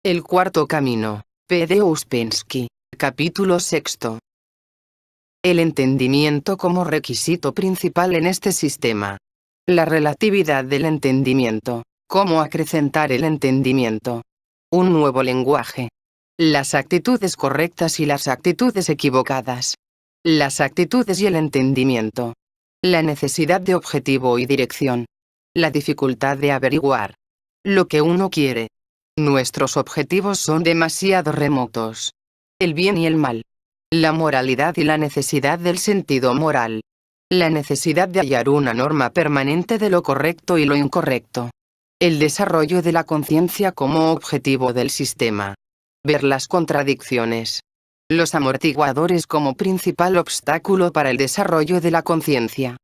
El cuarto camino. P. de Ouspensky. Capítulo 6. El entendimiento como requisito principal en este sistema. La relatividad del entendimiento. Cómo acrecentar el entendimiento. Un nuevo lenguaje. Las actitudes correctas y las actitudes equivocadas. Las actitudes y el entendimiento. La necesidad de objetivo y dirección. La dificultad de averiguar lo que uno quiere. Nuestros objetivos son demasiado remotos. El bien y el mal. La moralidad y la necesidad del sentido moral. La necesidad de hallar una norma permanente de lo correcto y lo incorrecto. El desarrollo de la conciencia como objetivo del sistema. Ver las contradicciones. Los amortiguadores como principal obstáculo para el desarrollo de la conciencia.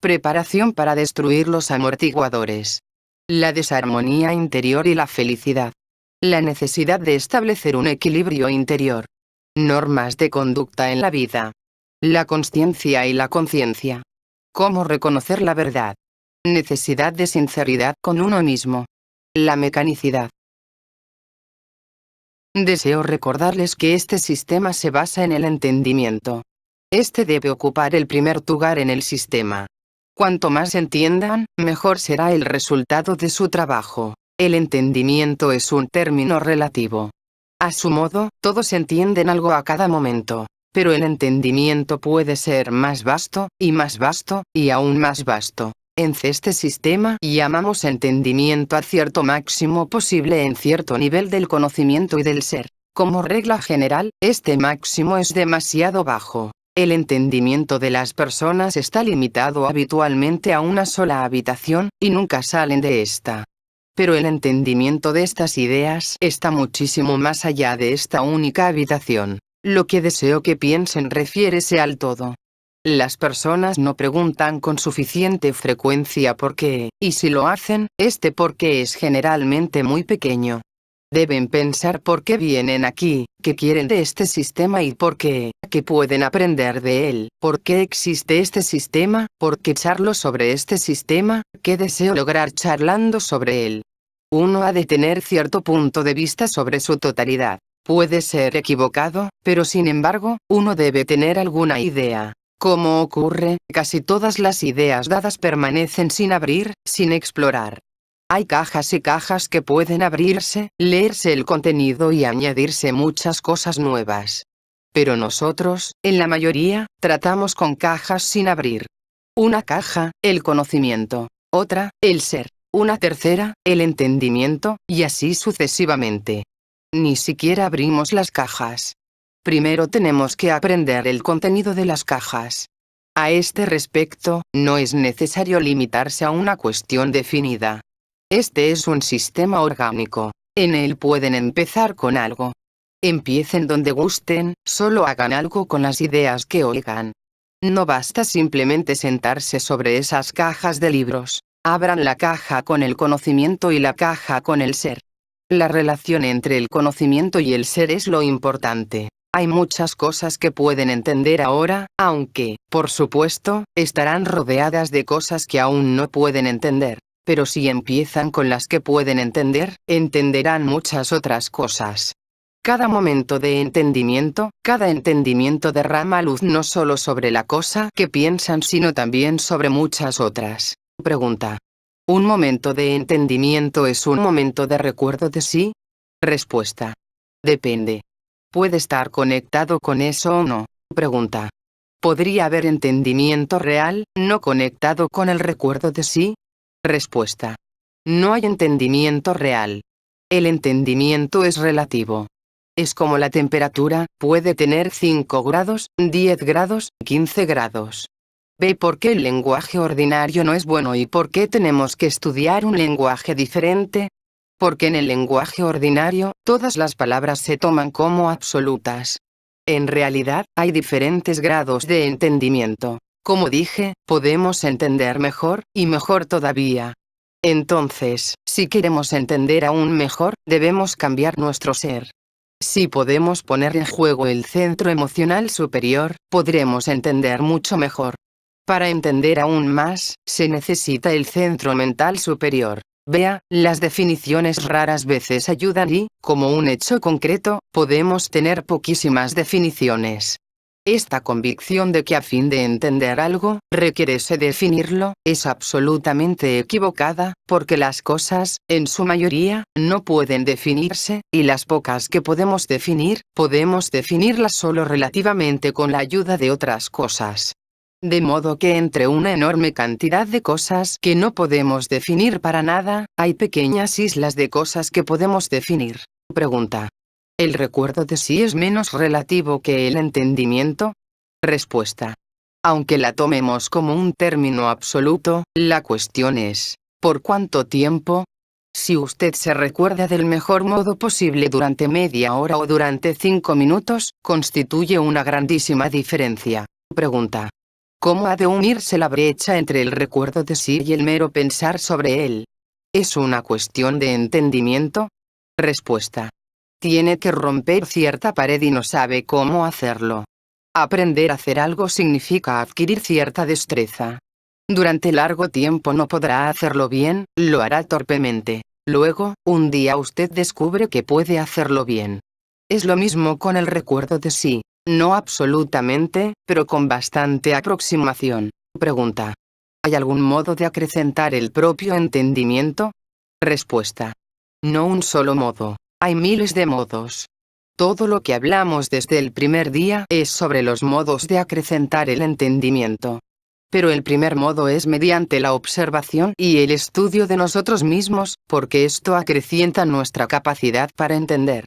Preparación para destruir los amortiguadores. La desarmonía interior y la felicidad. La necesidad de establecer un equilibrio interior. Normas de conducta en la vida. La consciencia y la conciencia. Cómo reconocer la verdad. Necesidad de sinceridad con uno mismo. La mecanicidad. Deseo recordarles que este sistema se basa en el entendimiento. Este debe ocupar el primer lugar en el sistema. Cuanto más entiendan, mejor será el resultado de su trabajo. El entendimiento es un término relativo. A su modo, todos entienden algo a cada momento, pero el entendimiento puede ser más vasto, y aún más vasto. En este sistema llamamos entendimiento a cierto máximo posible en cierto nivel del conocimiento y del ser. Como regla general, este máximo es demasiado bajo. El entendimiento de las personas está limitado habitualmente a una sola habitación, y nunca salen de esta. Pero el entendimiento de estas ideas está muchísimo más allá de esta única habitación. Lo que deseo que piensen refiérese al todo. Las personas no preguntan con suficiente frecuencia por qué, y si lo hacen, este por qué es generalmente muy pequeño. Deben pensar por qué vienen aquí, qué quieren de este sistema y por qué pueden aprender de él, por qué existe este sistema, por qué charlo sobre este sistema, qué deseo lograr charlando sobre él. Uno ha de tener cierto punto de vista sobre su totalidad. Puede ser equivocado, pero sin embargo, uno debe tener alguna idea. Como ocurre, casi todas las ideas dadas permanecen sin abrir, sin explorar. Hay cajas y cajas que pueden abrirse, leerse el contenido y añadirse muchas cosas nuevas. Pero nosotros, en la mayoría, tratamos con cajas sin abrir. Una caja, el conocimiento. Otra, el ser. Una tercera, el entendimiento, y así sucesivamente. Ni siquiera abrimos las cajas. Primero tenemos que aprender el contenido de las cajas. A este respecto, no es necesario limitarse a una cuestión definida. Este es un sistema orgánico. En él pueden empezar con algo. Empiecen donde gusten, solo hagan algo con las ideas que oigan. No basta simplemente sentarse sobre esas cajas de libros. Abran la caja con el conocimiento y la caja con el ser. La relación entre el conocimiento y el ser es lo importante. Hay muchas cosas que pueden entender ahora, aunque, por supuesto, estarán rodeadas de cosas que aún no pueden entender. Pero si empiezan con las que pueden entender, entenderán muchas otras cosas. Cada momento de entendimiento, cada entendimiento derrama luz no solo sobre la cosa que piensan sino también sobre muchas otras. Pregunta. ¿Un momento de entendimiento es un momento de recuerdo de sí? Respuesta. Depende. ¿Puede estar conectado con eso o no? Pregunta. ¿Podría haber entendimiento real, no conectado con el recuerdo de sí? Respuesta. No hay entendimiento real. El entendimiento es relativo. Es como la temperatura, puede tener 5 grados, 10 grados, 15 grados. Ve por qué el lenguaje ordinario no es bueno y por qué tenemos que estudiar un lenguaje diferente. Porque en el lenguaje ordinario, todas las palabras se toman como absolutas. En realidad, hay diferentes grados de entendimiento. Como dije, podemos entender mejor, y mejor todavía. Entonces, si queremos entender aún mejor, debemos cambiar nuestro ser. Si podemos poner en juego el centro emocional superior, podremos entender mucho mejor. Para entender aún más, se necesita el centro mental superior. Vea, las definiciones raras veces ayudan y, como un hecho concreto, podemos tener poquísimas definiciones. Esta convicción de que a fin de entender algo, requiere definirlo, es absolutamente equivocada, porque las cosas, en su mayoría, no pueden definirse, y las pocas que podemos definirlas solo relativamente con la ayuda de otras cosas. De modo que entre una enorme cantidad de cosas que no podemos definir para nada, hay pequeñas islas de cosas que podemos definir. Pregunta. ¿El recuerdo de sí es menos relativo que el entendimiento? Respuesta. Aunque la tomemos como un término absoluto, la cuestión es, ¿por cuánto tiempo? Si usted se recuerda del mejor modo posible durante media hora o durante 5 minutos, constituye una grandísima diferencia. Pregunta. ¿Cómo ha de unirse la brecha entre el recuerdo de sí y el mero pensar sobre él? ¿Es una cuestión de entendimiento? Respuesta. Tiene que romper cierta pared y no sabe cómo hacerlo. Aprender a hacer algo significa adquirir cierta destreza. Durante largo tiempo no podrá hacerlo bien, lo hará torpemente. Luego, un día usted descubre que puede hacerlo bien. Es lo mismo con el recuerdo de sí. No absolutamente, pero con bastante aproximación. Pregunta. ¿Hay algún modo de acrecentar el propio entendimiento? Respuesta. No un solo modo. Hay miles de modos. Todo lo que hablamos desde el primer día es sobre los modos de acrecentar el entendimiento. Pero el primer modo es mediante la observación y el estudio de nosotros mismos, porque esto acrecienta nuestra capacidad para entender.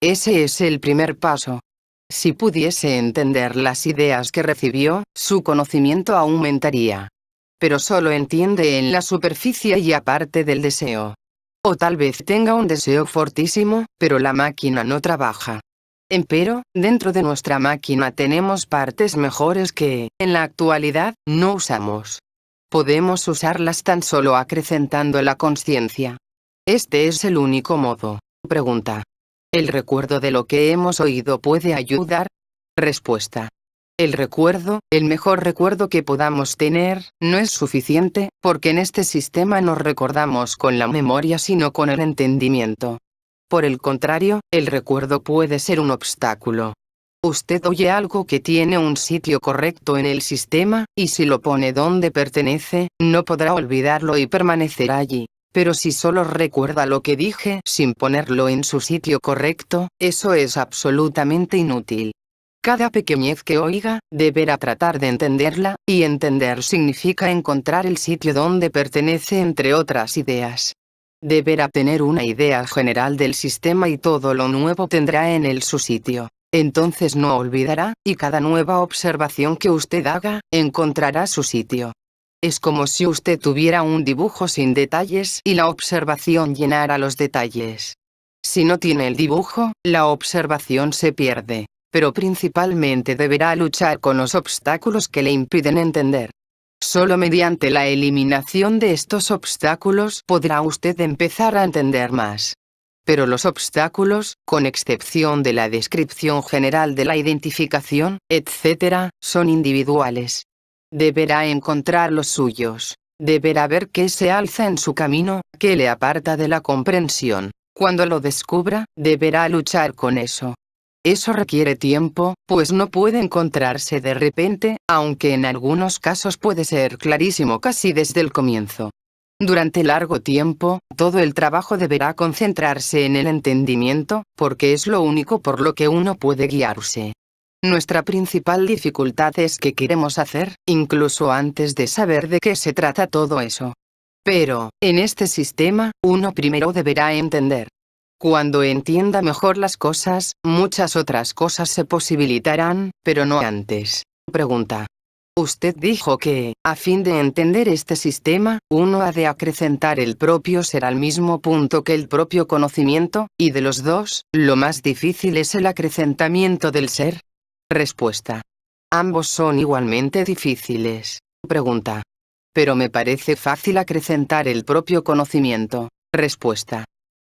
Ese es el primer paso. Si pudiese entender las ideas que recibió, su conocimiento aumentaría. Pero solo entiende en la superficie y aparte del deseo. O tal vez tenga un deseo fortísimo, pero la máquina no trabaja. Empero, dentro de nuestra máquina tenemos partes mejores que, en la actualidad, no usamos. Podemos usarlas tan solo acrecentando la conciencia. Este es el único modo. Pregunta. ¿El recuerdo de lo que hemos oído puede ayudar? Respuesta. El recuerdo, el mejor recuerdo que podamos tener, no es suficiente, porque en este sistema no recordamos con la memoria sino con el entendimiento. Por el contrario, el recuerdo puede ser un obstáculo. Usted oye algo que tiene un sitio correcto en el sistema, y si lo pone donde pertenece, no podrá olvidarlo y permanecerá allí. Pero si solo recuerda lo que dije sin ponerlo en su sitio correcto, eso es absolutamente inútil. Cada pequeñez que oiga, deberá tratar de entenderla, y entender significa encontrar el sitio donde pertenece entre otras ideas. Deberá tener una idea general del sistema y todo lo nuevo tendrá en él su sitio. Entonces no olvidará, y cada nueva observación que usted haga, encontrará su sitio. Es como si usted tuviera un dibujo sin detalles y la observación llenara los detalles. Si no tiene el dibujo, la observación se pierde. Pero principalmente deberá luchar con los obstáculos que le impiden entender. Solo mediante la eliminación de estos obstáculos podrá usted empezar a entender más. Pero los obstáculos, con excepción de la descripción general de la identificación, etc., son individuales. Deberá encontrar los suyos. Deberá ver qué se alza en su camino, qué le aparta de la comprensión. Cuando lo descubra, deberá luchar con eso. Eso requiere tiempo, pues no puede encontrarse de repente, aunque en algunos casos puede ser clarísimo casi desde el comienzo. Durante largo tiempo, todo el trabajo deberá concentrarse en el entendimiento, porque es lo único por lo que uno puede guiarse. Nuestra principal dificultad es que queremos hacer, incluso antes de saber de qué se trata todo eso. Pero, en este sistema, uno primero deberá entender. Cuando entienda mejor las cosas, muchas otras cosas se posibilitarán, pero no antes. Pregunta. Usted dijo que, a fin de entender este sistema, uno ha de acrecentar el propio ser al mismo punto que el propio conocimiento, y de los dos, lo más difícil es el acrecentamiento del ser. Respuesta. Ambos son igualmente difíciles. Pregunta. Pero me parece fácil acrecentar el propio conocimiento. Respuesta.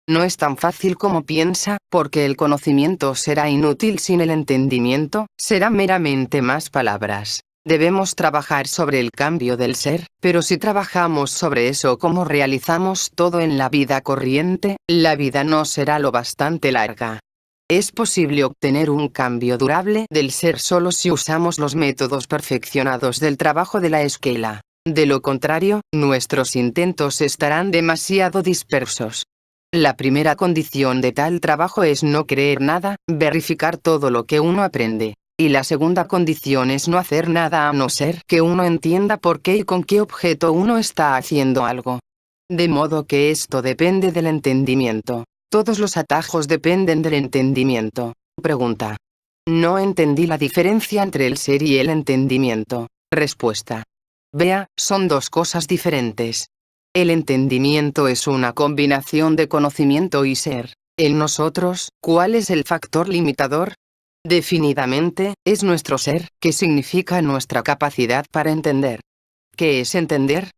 No es tan fácil como piensa, porque el conocimiento será inútil sin el entendimiento, será meramente más palabras. Debemos trabajar sobre el cambio del ser, pero si trabajamos sobre eso como realizamos todo en la vida corriente, la vida no será lo bastante larga. Es posible obtener un cambio durable del ser solo si usamos los métodos perfeccionados del trabajo de la esquela. De lo contrario, nuestros intentos estarán demasiado dispersos. La primera condición de tal trabajo es no creer nada, verificar todo lo que uno aprende. Y la segunda condición es no hacer nada a no ser que uno entienda por qué y con qué objeto uno está haciendo algo. De modo que esto depende del entendimiento. Todos los atajos dependen del entendimiento. Pregunta. No entendí la diferencia entre el ser y el entendimiento. Respuesta. Vea, son dos cosas diferentes. El entendimiento es una combinación de conocimiento y ser. En nosotros, ¿cuál es el factor limitador? Definidamente, es nuestro ser, que significa nuestra capacidad para entender. ¿Qué es entender?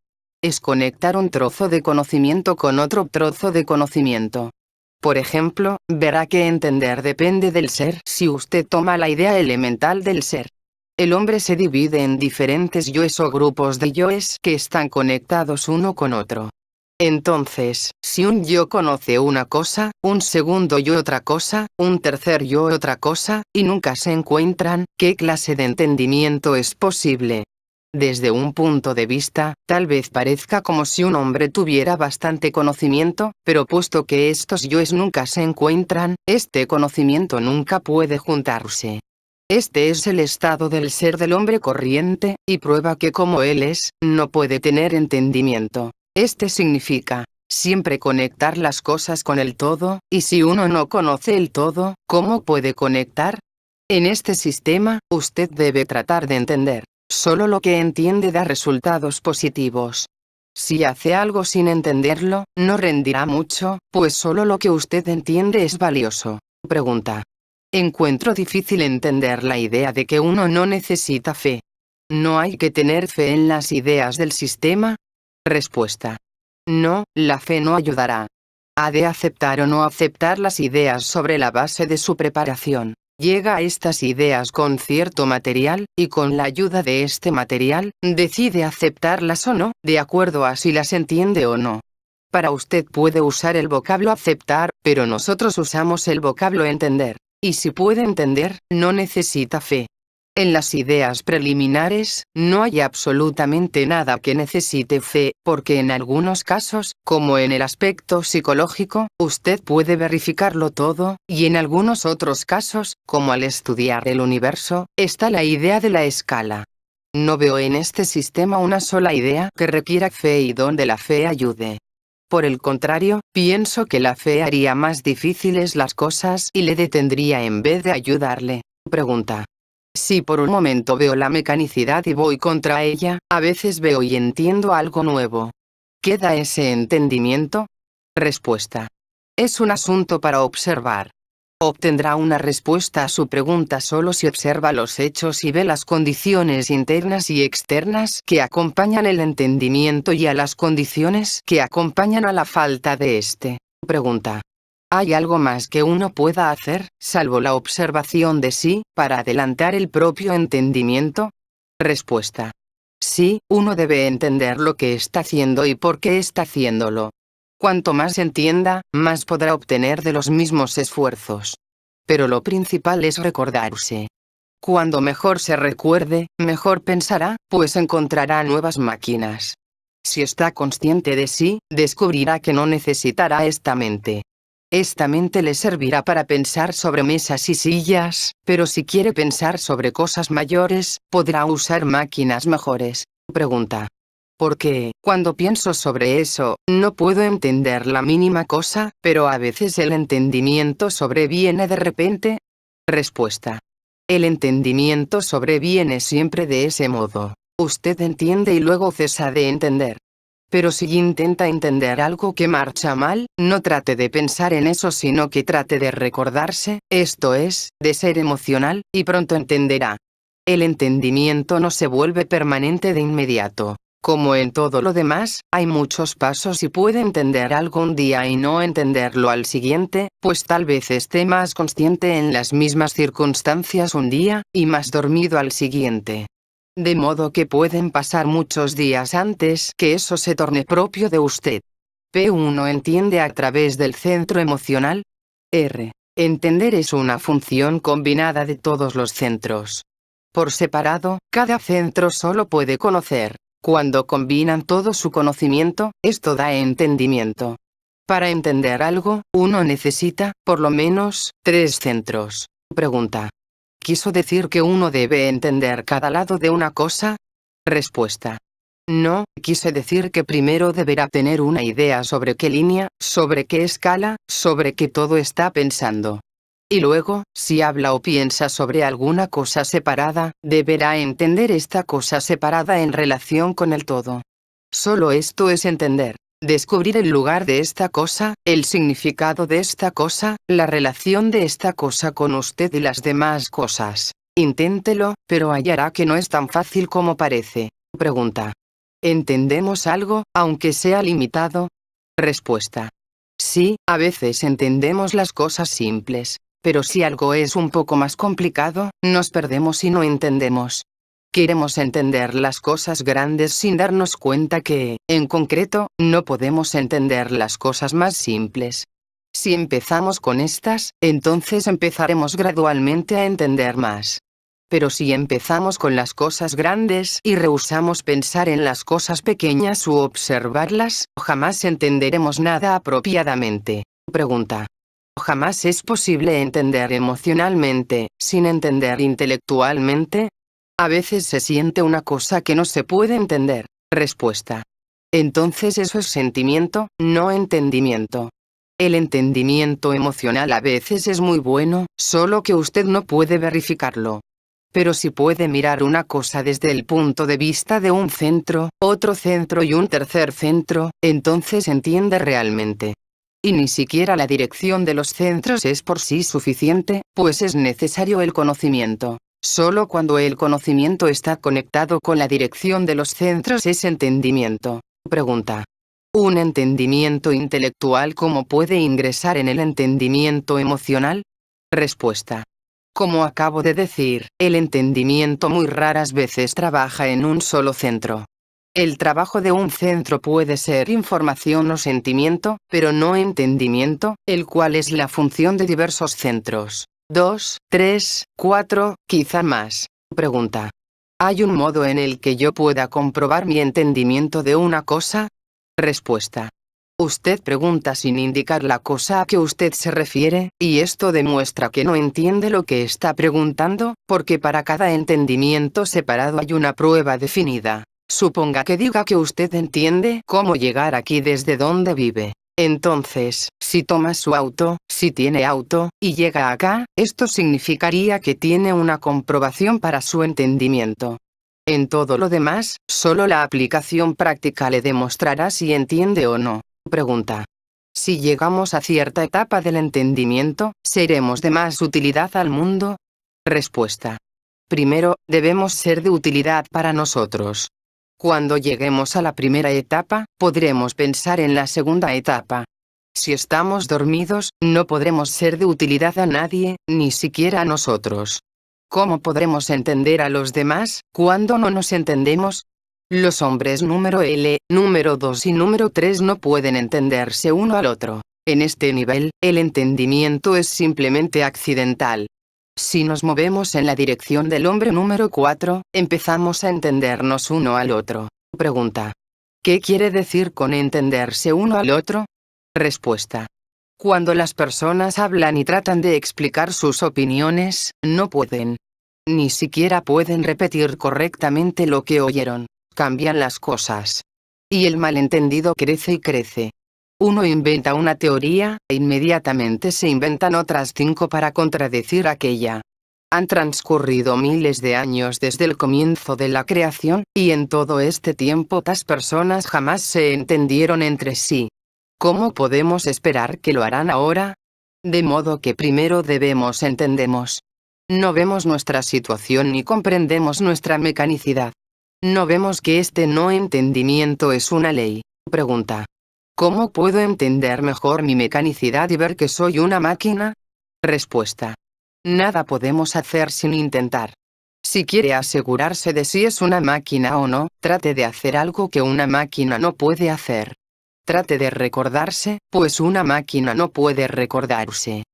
Es conectar un trozo de conocimiento con otro trozo de conocimiento. Por ejemplo, verá que entender depende del ser si usted toma la idea elemental del ser. El hombre se divide en diferentes yoes o grupos de yoes que están conectados uno con otro. Entonces, si un yo conoce una cosa, un segundo yo otra cosa, un tercer yo otra cosa, y nunca se encuentran, ¿qué clase de entendimiento es posible? Desde un punto de vista, tal vez parezca como si un hombre tuviera bastante conocimiento, pero puesto que estos yoes nunca se encuentran, este conocimiento nunca puede juntarse. Este es el estado del ser del hombre corriente, y prueba que como él es, no puede tener entendimiento. Este significa, siempre conectar las cosas con el todo, y si uno no conoce el todo, ¿cómo puede conectar? En este sistema, usted debe tratar de entender. Solo lo que entiende da resultados positivos. Si hace algo sin entenderlo, no rendirá mucho, pues solo lo que usted entiende es valioso. Pregunta. Encuentro difícil entender la idea de que uno no necesita fe. ¿No hay que tener fe en las ideas del sistema? Respuesta. No, la fe no ayudará. Ha de aceptar o no aceptar las ideas sobre la base de su preparación. Llega a estas ideas con cierto material, y con la ayuda de este material, decide aceptarlas o no, de acuerdo a si las entiende o no. Para usted puede usar el vocablo aceptar, pero nosotros usamos el vocablo entender. Y si puede entender, no necesita fe. En las ideas preliminares, no hay absolutamente nada que necesite fe, porque en algunos casos, como en el aspecto psicológico, usted puede verificarlo todo, y en algunos otros casos, como al estudiar el universo, está la idea de la escala. No veo en este sistema una sola idea que requiera fe y donde la fe ayude. Por el contrario, pienso que la fe haría más difíciles las cosas y le detendría en vez de ayudarle. Pregunta. Si por un momento veo la mecanicidad y voy contra ella, a veces veo y entiendo algo nuevo. ¿Queda ese entendimiento? Respuesta. Es un asunto para observar. Obtendrá una respuesta a su pregunta solo si observa los hechos y ve las condiciones internas y externas que acompañan el entendimiento y a las condiciones que acompañan a la falta de este. Pregunta. ¿Hay algo más que uno pueda hacer, salvo la observación de sí, para adelantar el propio entendimiento? Respuesta. Sí, uno debe entender lo que está haciendo y por qué está haciéndolo. Cuanto más entienda, más podrá obtener de los mismos esfuerzos. Pero lo principal es recordarse. Cuando mejor se recuerde, mejor pensará, pues encontrará nuevas máquinas. Si está consciente de sí, descubrirá que no necesitará esta mente. Esta mente le servirá para pensar sobre mesas y sillas, pero si quiere pensar sobre cosas mayores, podrá usar máquinas mejores. Pregunta. Porque, cuando pienso sobre eso, no puedo entender la mínima cosa, pero a veces el entendimiento sobreviene de repente? Respuesta. El entendimiento sobreviene siempre de ese modo. Usted entiende y luego cesa de entender. Pero si intenta entender algo que marcha mal, no trate de pensar en eso sino que trate de recordarse, esto es, de ser emocional, y pronto entenderá. El entendimiento no se vuelve permanente de inmediato. Como en todo lo demás, hay muchos pasos y puede entender algo un día y no entenderlo al siguiente, pues tal vez esté más consciente en las mismas circunstancias un día, y más dormido al siguiente. De modo que pueden pasar muchos días antes que eso se torne propio de usted. P1 entiende a través del centro emocional. R. Entender es una función combinada de todos los centros. Por separado, cada centro solo puede conocer. Cuando combinan todo su conocimiento, esto da entendimiento. Para entender algo, uno necesita, por lo menos, 3 centros. Pregunta. ¿Quiso decir que uno debe entender cada lado de una cosa? Respuesta. No, quise decir que primero deberá tener una idea sobre qué línea, sobre qué escala, sobre qué todo está pensando. Y luego, si habla o piensa sobre alguna cosa separada, deberá entender esta cosa separada en relación con el todo. Solo esto es entender. Descubrir el lugar de esta cosa, el significado de esta cosa, la relación de esta cosa con usted y las demás cosas. Inténtelo, pero hallará que no es tan fácil como parece. Pregunta. ¿Entendemos algo, aunque sea limitado? Respuesta. Sí, a veces entendemos las cosas simples. Pero si algo es un poco más complicado, nos perdemos y no entendemos. Queremos entender las cosas grandes sin darnos cuenta que, en concreto, no podemos entender las cosas más simples. Si empezamos con estas, entonces empezaremos gradualmente a entender más. Pero si empezamos con las cosas grandes y rehusamos pensar en las cosas pequeñas u observarlas, jamás entenderemos nada apropiadamente. Pregunta. ¿Jamás es posible entender emocionalmente, sin entender intelectualmente? A veces se siente una cosa que no se puede entender. Respuesta. Entonces eso es sentimiento, no entendimiento. El entendimiento emocional a veces es muy bueno, solo que usted no puede verificarlo. Pero si puede mirar una cosa desde el punto de vista de un centro, otro centro y un tercer centro, entonces entiende realmente. Y ni siquiera la dirección de los centros es por sí suficiente, pues es necesario el conocimiento. Solo cuando el conocimiento está conectado con la dirección de los centros es entendimiento. Pregunta. ¿Un entendimiento intelectual cómo puede ingresar en el entendimiento emocional? Respuesta. Como acabo de decir, el entendimiento muy raras veces trabaja en un solo centro. El trabajo de un centro puede ser información o sentimiento, pero no entendimiento, el cual es la función de diversos centros. 2, 3, 4, quizá más. Pregunta. ¿Hay un modo en el que yo pueda comprobar mi entendimiento de una cosa? Respuesta. Usted pregunta sin indicar la cosa a que usted se refiere, y esto demuestra que no entiende lo que está preguntando, porque para cada entendimiento separado hay una prueba definida. Suponga que diga que usted entiende cómo llegar aquí desde donde vive. Entonces, si toma su auto, si tiene auto, y llega acá, esto significaría que tiene una comprobación para su entendimiento. En todo lo demás, solo la aplicación práctica le demostrará si entiende o no. Pregunta. Si llegamos a cierta etapa del entendimiento, ¿seremos de más utilidad al mundo? Respuesta. Primero, debemos ser de utilidad para nosotros. Cuando lleguemos a la primera etapa, podremos pensar en la segunda etapa. Si estamos dormidos, no podremos ser de utilidad a nadie, ni siquiera a nosotros. ¿Cómo podremos entender a los demás, cuando no nos entendemos? Los hombres número L, número 2 y número 3 no pueden entenderse uno al otro. En este nivel, el entendimiento es simplemente accidental. Si nos movemos en la dirección del hombre número 4, empezamos a entendernos uno al otro. Pregunta. ¿Qué quiere decir con entenderse uno al otro? Respuesta. Cuando las personas hablan y tratan de explicar sus opiniones, no pueden. Ni siquiera pueden repetir correctamente lo que oyeron. Cambian las cosas. Y el malentendido crece y crece. Uno inventa una teoría, e inmediatamente se inventan otras 5 para contradecir aquella. Han transcurrido miles de años desde el comienzo de la creación, y en todo este tiempo las personas jamás se entendieron entre sí. ¿Cómo podemos esperar que lo harán ahora? De modo que primero debemos entendemos. No vemos nuestra situación ni comprendemos nuestra mecanicidad. No vemos que este no entendimiento es una ley. Pregunta. ¿Cómo puedo entender mejor mi mecanicidad y ver que soy una máquina? Respuesta. Nada podemos hacer sin intentar. Si quiere asegurarse de si es una máquina o no, trate de hacer algo que una máquina no puede hacer. Trate de recordarse, pues una máquina no puede recordarse.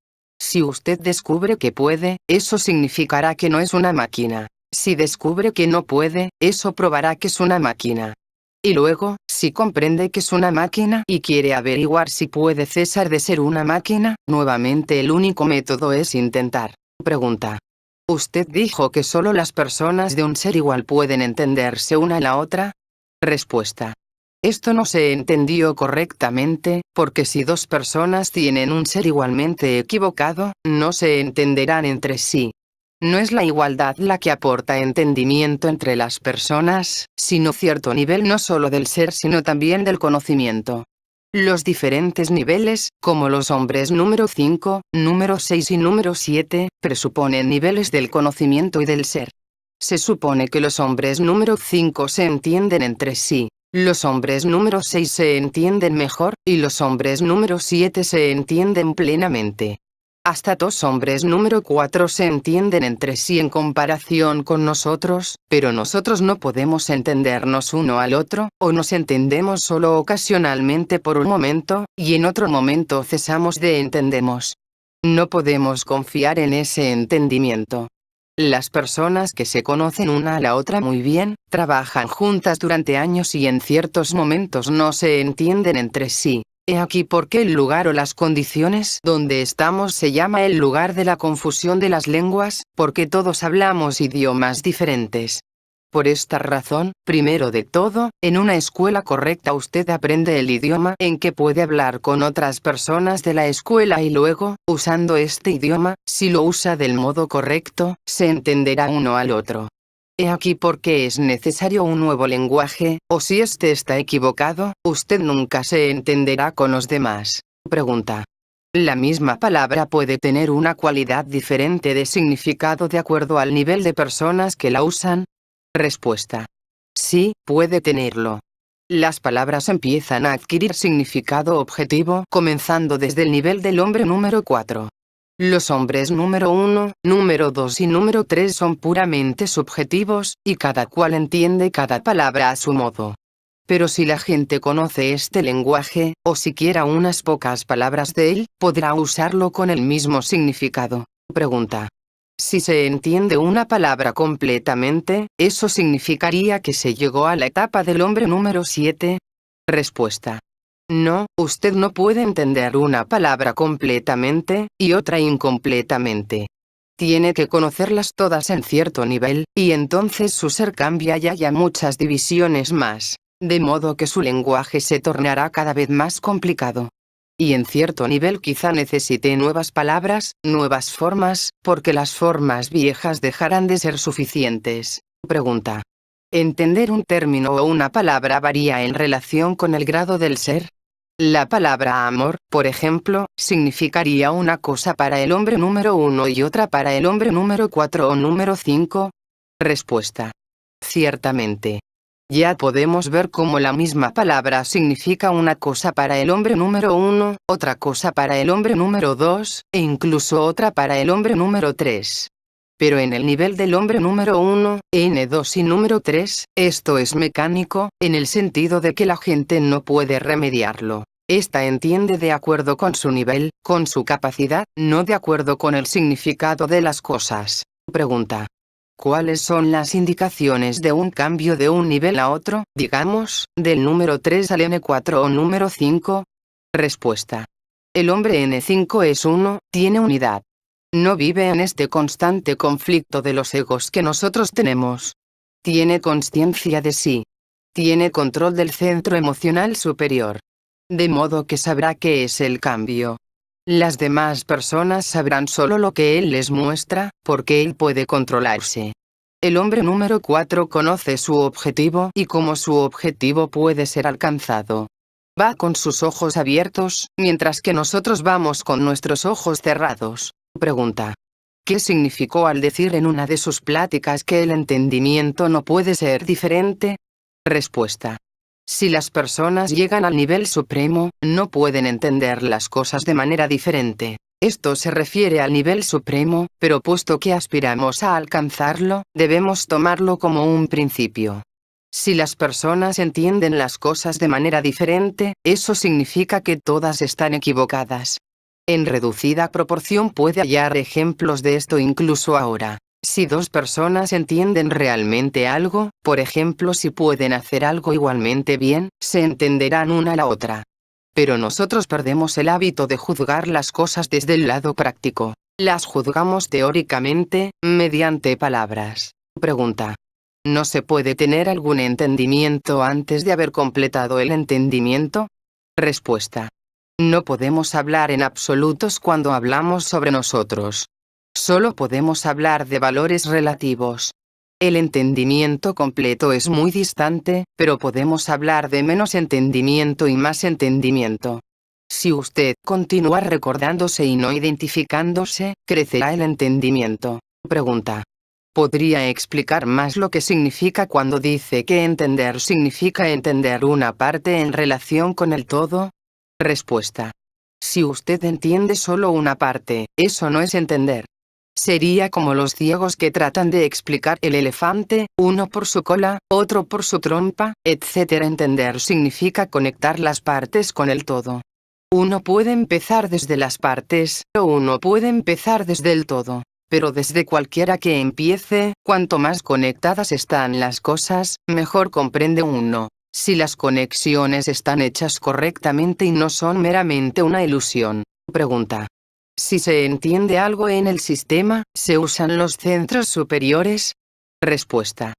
Si usted descubre que puede, eso significará que no es una máquina. Si descubre que no puede, eso probará que es una máquina. Y luego, si comprende que es una máquina y quiere averiguar si puede cesar de ser una máquina, nuevamente el único método es intentar. Pregunta. ¿Usted dijo que solo las personas de un ser igual pueden entenderse una a la otra? Respuesta. Esto no se entendió correctamente, porque si dos personas tienen un ser igualmente equivocado, no se entenderán entre sí. No es la igualdad la que aporta entendimiento entre las personas, sino cierto nivel no solo del ser sino también del conocimiento. Los diferentes niveles, como los hombres número 5, número 6 y número 7, presuponen niveles del conocimiento y del ser. Se supone que los hombres número 5 se entienden entre sí, los hombres número 6 se entienden mejor, y los hombres número 7 se entienden plenamente. Hasta dos hombres número 4 se entienden entre sí en comparación con nosotros, pero nosotros no podemos entendernos uno al otro, o nos entendemos solo ocasionalmente por un momento, y en otro momento cesamos de entendernos. No podemos confiar en ese entendimiento. Las personas que se conocen una a la otra muy bien, trabajan juntas durante años y en ciertos momentos no se entienden entre sí. He aquí por qué el lugar o las condiciones donde estamos se llama el lugar de la confusión de las lenguas, porque todos hablamos idiomas diferentes. Por esta razón, primero de todo, en una escuela correcta usted aprende el idioma en que puede hablar con otras personas de la escuela y luego, usando este idioma, si lo usa del modo correcto, se entenderá uno al otro. He aquí por qué es necesario un nuevo lenguaje, o si este está equivocado, usted nunca se entenderá con los demás. Pregunta. ¿La misma palabra puede tener una cualidad diferente de significado de acuerdo al nivel de personas que la usan? Respuesta. Sí, puede tenerlo. Las palabras empiezan a adquirir significado objetivo comenzando desde el nivel del hombre número 4. Los hombres número 1, número 2 y número 3 son puramente subjetivos, y cada cual entiende cada palabra a su modo. Pero si la gente conoce este lenguaje, o siquiera unas pocas palabras de él, podrá usarlo con el mismo significado. Pregunta. Si se entiende una palabra completamente, ¿eso significaría que se llegó a la etapa del hombre número 7? Respuesta. No, usted no puede entender una palabra completamente, y otra incompletamente. Tiene que conocerlas todas en cierto nivel, y entonces su ser cambia y haya muchas divisiones más, de modo que su lenguaje se tornará cada vez más complicado. Y en cierto nivel quizá necesite nuevas palabras, nuevas formas, porque las formas viejas dejarán de ser suficientes. Pregunta. ¿Entender un término o una palabra varía en relación con el grado del ser? La palabra amor, por ejemplo, significaría una cosa para el hombre número 1 y otra para el hombre número 4 o número 5. Respuesta. Ciertamente. Ya podemos ver cómo la misma palabra significa una cosa para el hombre número 1, otra cosa para el hombre número 2, e incluso otra para el hombre número 3. Pero en el nivel del hombre número 1, N2 y número 3, esto es mecánico, en el sentido de que la gente no puede remediarlo. Esta entiende de acuerdo con su nivel, con su capacidad, no de acuerdo con el significado de las cosas. Pregunta. ¿Cuáles son las indicaciones de un cambio de un nivel a otro, digamos, del número 3 al N4 o número 5? Respuesta. El hombre N5 es uno, tiene unidad. No vive en este constante conflicto de los egos que nosotros tenemos. Tiene consciencia de sí. Tiene control del centro emocional superior. De modo que sabrá qué es el cambio. Las demás personas sabrán solo lo que él les muestra, porque él puede controlarse. El hombre número 4 conoce su objetivo y cómo su objetivo puede ser alcanzado. Va con sus ojos abiertos, mientras que nosotros vamos con nuestros ojos cerrados. Pregunta. ¿Qué significó al decir en una de sus pláticas que el entendimiento no puede ser diferente? Respuesta. Si las personas llegan al nivel supremo, no pueden entender las cosas de manera diferente. Esto se refiere al nivel supremo, pero puesto que aspiramos a alcanzarlo, debemos tomarlo como un principio. Si las personas entienden las cosas de manera diferente, eso significa que todas están equivocadas. En reducida proporción puede hallar ejemplos de esto incluso ahora. Si dos personas entienden realmente algo, por ejemplo si pueden hacer algo igualmente bien, se entenderán una a la otra. Pero nosotros perdemos el hábito de juzgar las cosas desde el lado práctico. Las juzgamos teóricamente, mediante palabras. Pregunta. ¿No se puede tener algún entendimiento antes de haber completado el entendimiento? Respuesta. No podemos hablar en absolutos cuando hablamos sobre nosotros. Solo podemos hablar de valores relativos. El entendimiento completo es muy distante, pero podemos hablar de menos entendimiento y más entendimiento. Si usted continúa recordándose y no identificándose, crecerá el entendimiento. Pregunta. ¿Podría explicar más lo que significa cuando dice que entender significa entender una parte en relación con el todo? Respuesta. Si usted entiende solo una parte, eso no es entender. Sería como los ciegos que tratan de explicar el elefante, uno por su cola, otro por su trompa, etc. Entender significa conectar las partes con el todo. Uno puede empezar desde las partes, o uno puede empezar desde el todo. Pero desde cualquiera que empiece, cuanto más conectadas están las cosas, mejor comprende uno. Si las conexiones están hechas correctamente y no son meramente una ilusión. Pregunta. Si se entiende algo en el sistema, ¿se usan los centros superiores? Respuesta.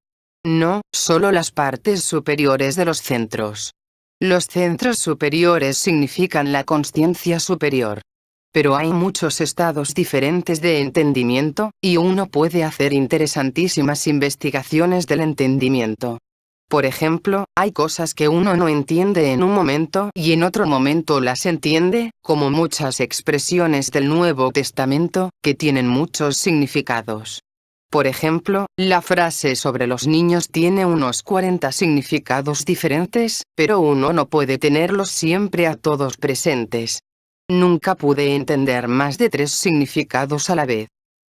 No, solo las partes superiores de los centros. Los centros superiores significan la consciencia superior. Pero hay muchos estados diferentes de entendimiento, y uno puede hacer interesantísimas investigaciones del entendimiento. Por ejemplo, hay cosas que uno no entiende en un momento y en otro momento las entiende, como muchas expresiones del Nuevo Testamento, que tienen muchos significados. Por ejemplo, la frase sobre los niños tiene unos 40 significados diferentes, pero uno no puede tenerlos siempre a todos presentes. Nunca pude entender más de 3 significados a la vez.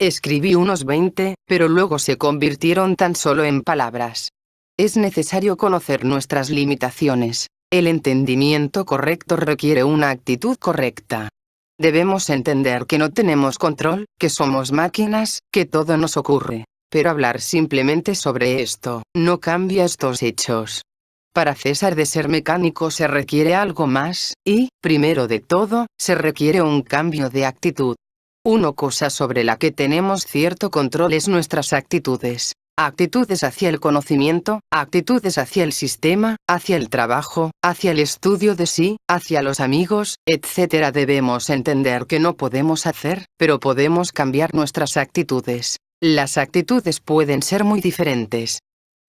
Escribí unos 20, pero luego se convirtieron tan solo en palabras. Es necesario conocer nuestras limitaciones. El entendimiento correcto requiere una actitud correcta. Debemos entender que no tenemos control, que somos máquinas, que todo nos ocurre. Pero hablar simplemente sobre esto, no cambia estos hechos. Para cesar de ser mecánico se requiere algo más, y, primero de todo, se requiere un cambio de actitud. Una cosa sobre la que tenemos cierto control es nuestras actitudes. Actitudes hacia el conocimiento, actitudes hacia el sistema, hacia el trabajo, hacia el estudio de sí, hacia los amigos, etc. Debemos entender que no podemos hacer, pero podemos cambiar nuestras actitudes. Las actitudes pueden ser muy diferentes.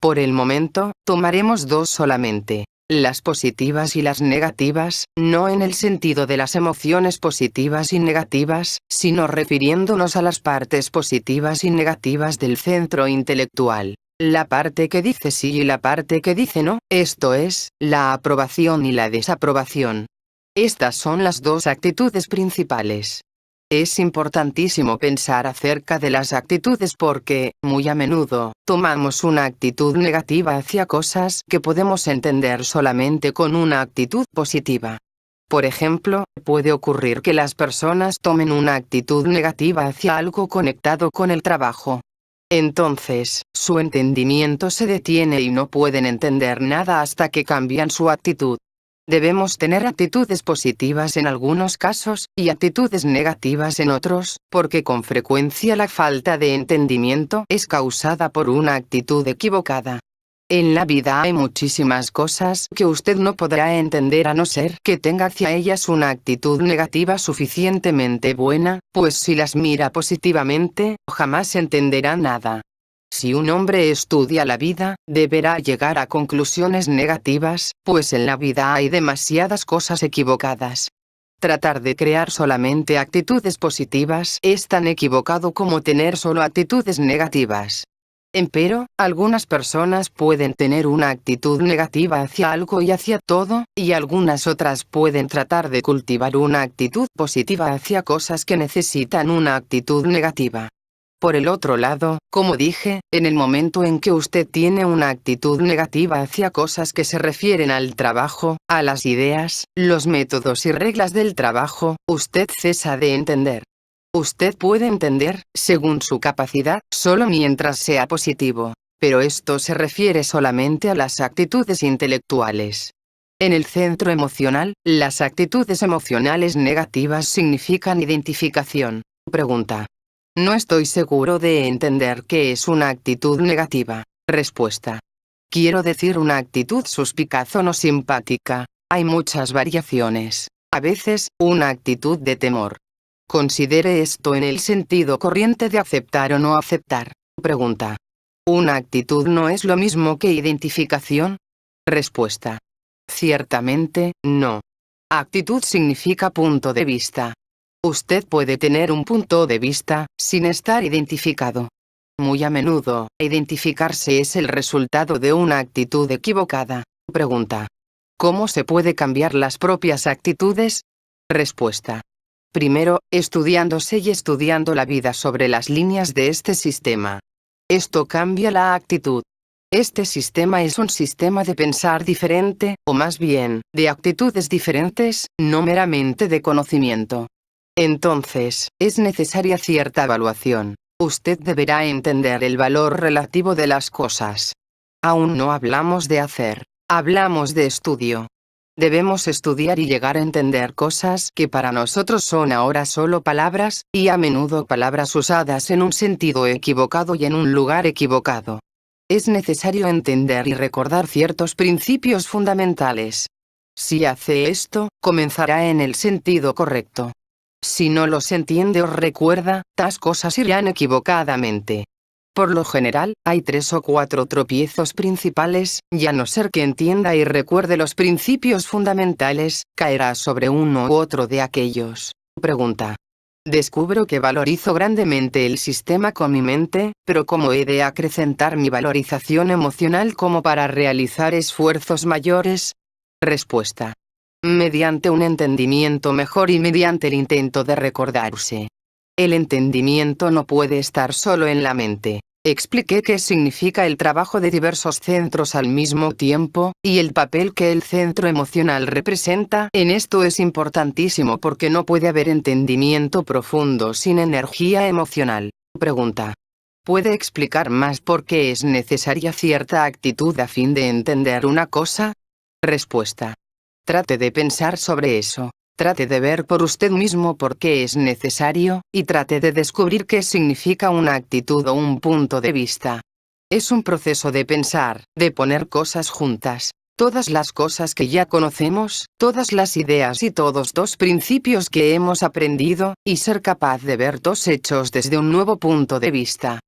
Por el momento, tomaremos 2 solamente. Las positivas y las negativas, no en el sentido de las emociones positivas y negativas, sino refiriéndonos a las partes positivas y negativas del centro intelectual. La parte que dice sí y la parte que dice no, esto es, la aprobación y la desaprobación. Estas son las 2 actitudes principales. Es importantísimo pensar acerca de las actitudes porque, muy a menudo, tomamos una actitud negativa hacia cosas que podemos entender solamente con una actitud positiva. Por ejemplo, puede ocurrir que las personas tomen una actitud negativa hacia algo conectado con el trabajo. Entonces, su entendimiento se detiene y no pueden entender nada hasta que cambian su actitud. Debemos tener actitudes positivas en algunos casos, y actitudes negativas en otros, porque con frecuencia la falta de entendimiento es causada por una actitud equivocada. En la vida hay muchísimas cosas que usted no podrá entender a no ser que tenga hacia ellas una actitud negativa suficientemente buena, pues si las mira positivamente, jamás entenderá nada. Si un hombre estudia la vida, deberá llegar a conclusiones negativas, pues en la vida hay demasiadas cosas equivocadas. Tratar de crear solamente actitudes positivas es tan equivocado como tener solo actitudes negativas. Empero, algunas personas pueden tener una actitud negativa hacia algo y hacia todo, y algunas otras pueden tratar de cultivar una actitud positiva hacia cosas que necesitan una actitud negativa. Por el otro lado, como dije, en el momento en que usted tiene una actitud negativa hacia cosas que se refieren al trabajo, a las ideas, los métodos y reglas del trabajo, usted cesa de entender. Usted puede entender, según su capacidad, solo mientras sea positivo. Pero esto se refiere solamente a las actitudes intelectuales. En el centro emocional, las actitudes emocionales negativas significan identificación. Pregunta. No estoy seguro de entender qué es una actitud negativa. Respuesta. Quiero decir una actitud suspicaz o no simpática. Hay muchas variaciones. A veces, una actitud de temor. Considere esto en el sentido corriente de aceptar o no aceptar. Pregunta. ¿Una actitud no es lo mismo que identificación? Respuesta. Ciertamente, no. Actitud significa punto de vista. Usted puede tener un punto de vista, sin estar identificado. Muy a menudo, identificarse es el resultado de una actitud equivocada. Pregunta. ¿Cómo se puede cambiar las propias actitudes? Respuesta. Primero, estudiándose y estudiando la vida sobre las líneas de este sistema. Esto cambia la actitud. Este sistema es un sistema de pensar diferente, o más bien, de actitudes diferentes, no meramente de conocimiento. Entonces, es necesaria cierta evaluación. Usted deberá entender el valor relativo de las cosas. Aún no hablamos de hacer, hablamos de estudio. Debemos estudiar y llegar a entender cosas que para nosotros son ahora solo palabras, y a menudo palabras usadas en un sentido equivocado y en un lugar equivocado. Es necesario entender y recordar ciertos principios fundamentales. Si hace esto, comenzará en el sentido correcto. Si no los entiende o recuerda, tas cosas irán equivocadamente. Por lo general, hay 3 o 4 tropiezos principales, y a no ser que entienda y recuerde los principios fundamentales, caerá sobre uno u otro de aquellos. Pregunta. Descubro que valorizo grandemente el sistema con mi mente, pero ¿cómo he de acrecentar mi valorización emocional como para realizar esfuerzos mayores? Respuesta. Mediante un entendimiento mejor y mediante el intento de recordarse. El entendimiento no puede estar solo en la mente. Expliqué qué significa el trabajo de diversos centros al mismo tiempo, y el papel que el centro emocional representa. En esto es importantísimo porque no puede haber entendimiento profundo sin energía emocional. Pregunta. ¿Puede explicar más por qué es necesaria cierta actitud a fin de entender una cosa? Respuesta. Trate de pensar sobre eso. Trate de ver por usted mismo por qué es necesario, y trate de descubrir qué significa una actitud o un punto de vista. Es un proceso de pensar, de poner cosas juntas. Todas las cosas que ya conocemos, todas las ideas y todos los principios que hemos aprendido, y ser capaz de ver dos hechos desde un nuevo punto de vista.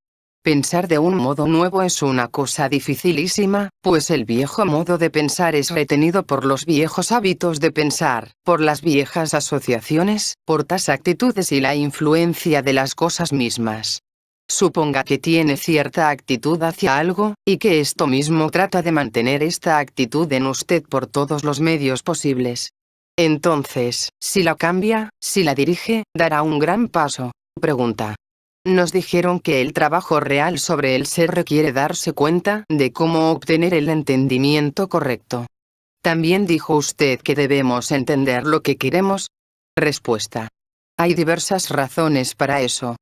Pensar de un modo nuevo es una cosa dificilísima, pues el viejo modo de pensar es retenido por los viejos hábitos de pensar, por las viejas asociaciones, por las actitudes y la influencia de las cosas mismas. Suponga que tiene cierta actitud hacia algo, y que esto mismo trata de mantener esta actitud en usted por todos los medios posibles. Entonces, si la cambia, si la dirige, dará un gran paso. Pregunta. Nos dijeron que el trabajo real sobre el ser requiere darse cuenta de cómo obtener el entendimiento correcto. También dijo usted que debemos entender lo que queremos. Respuesta. Hay diversas razones para eso.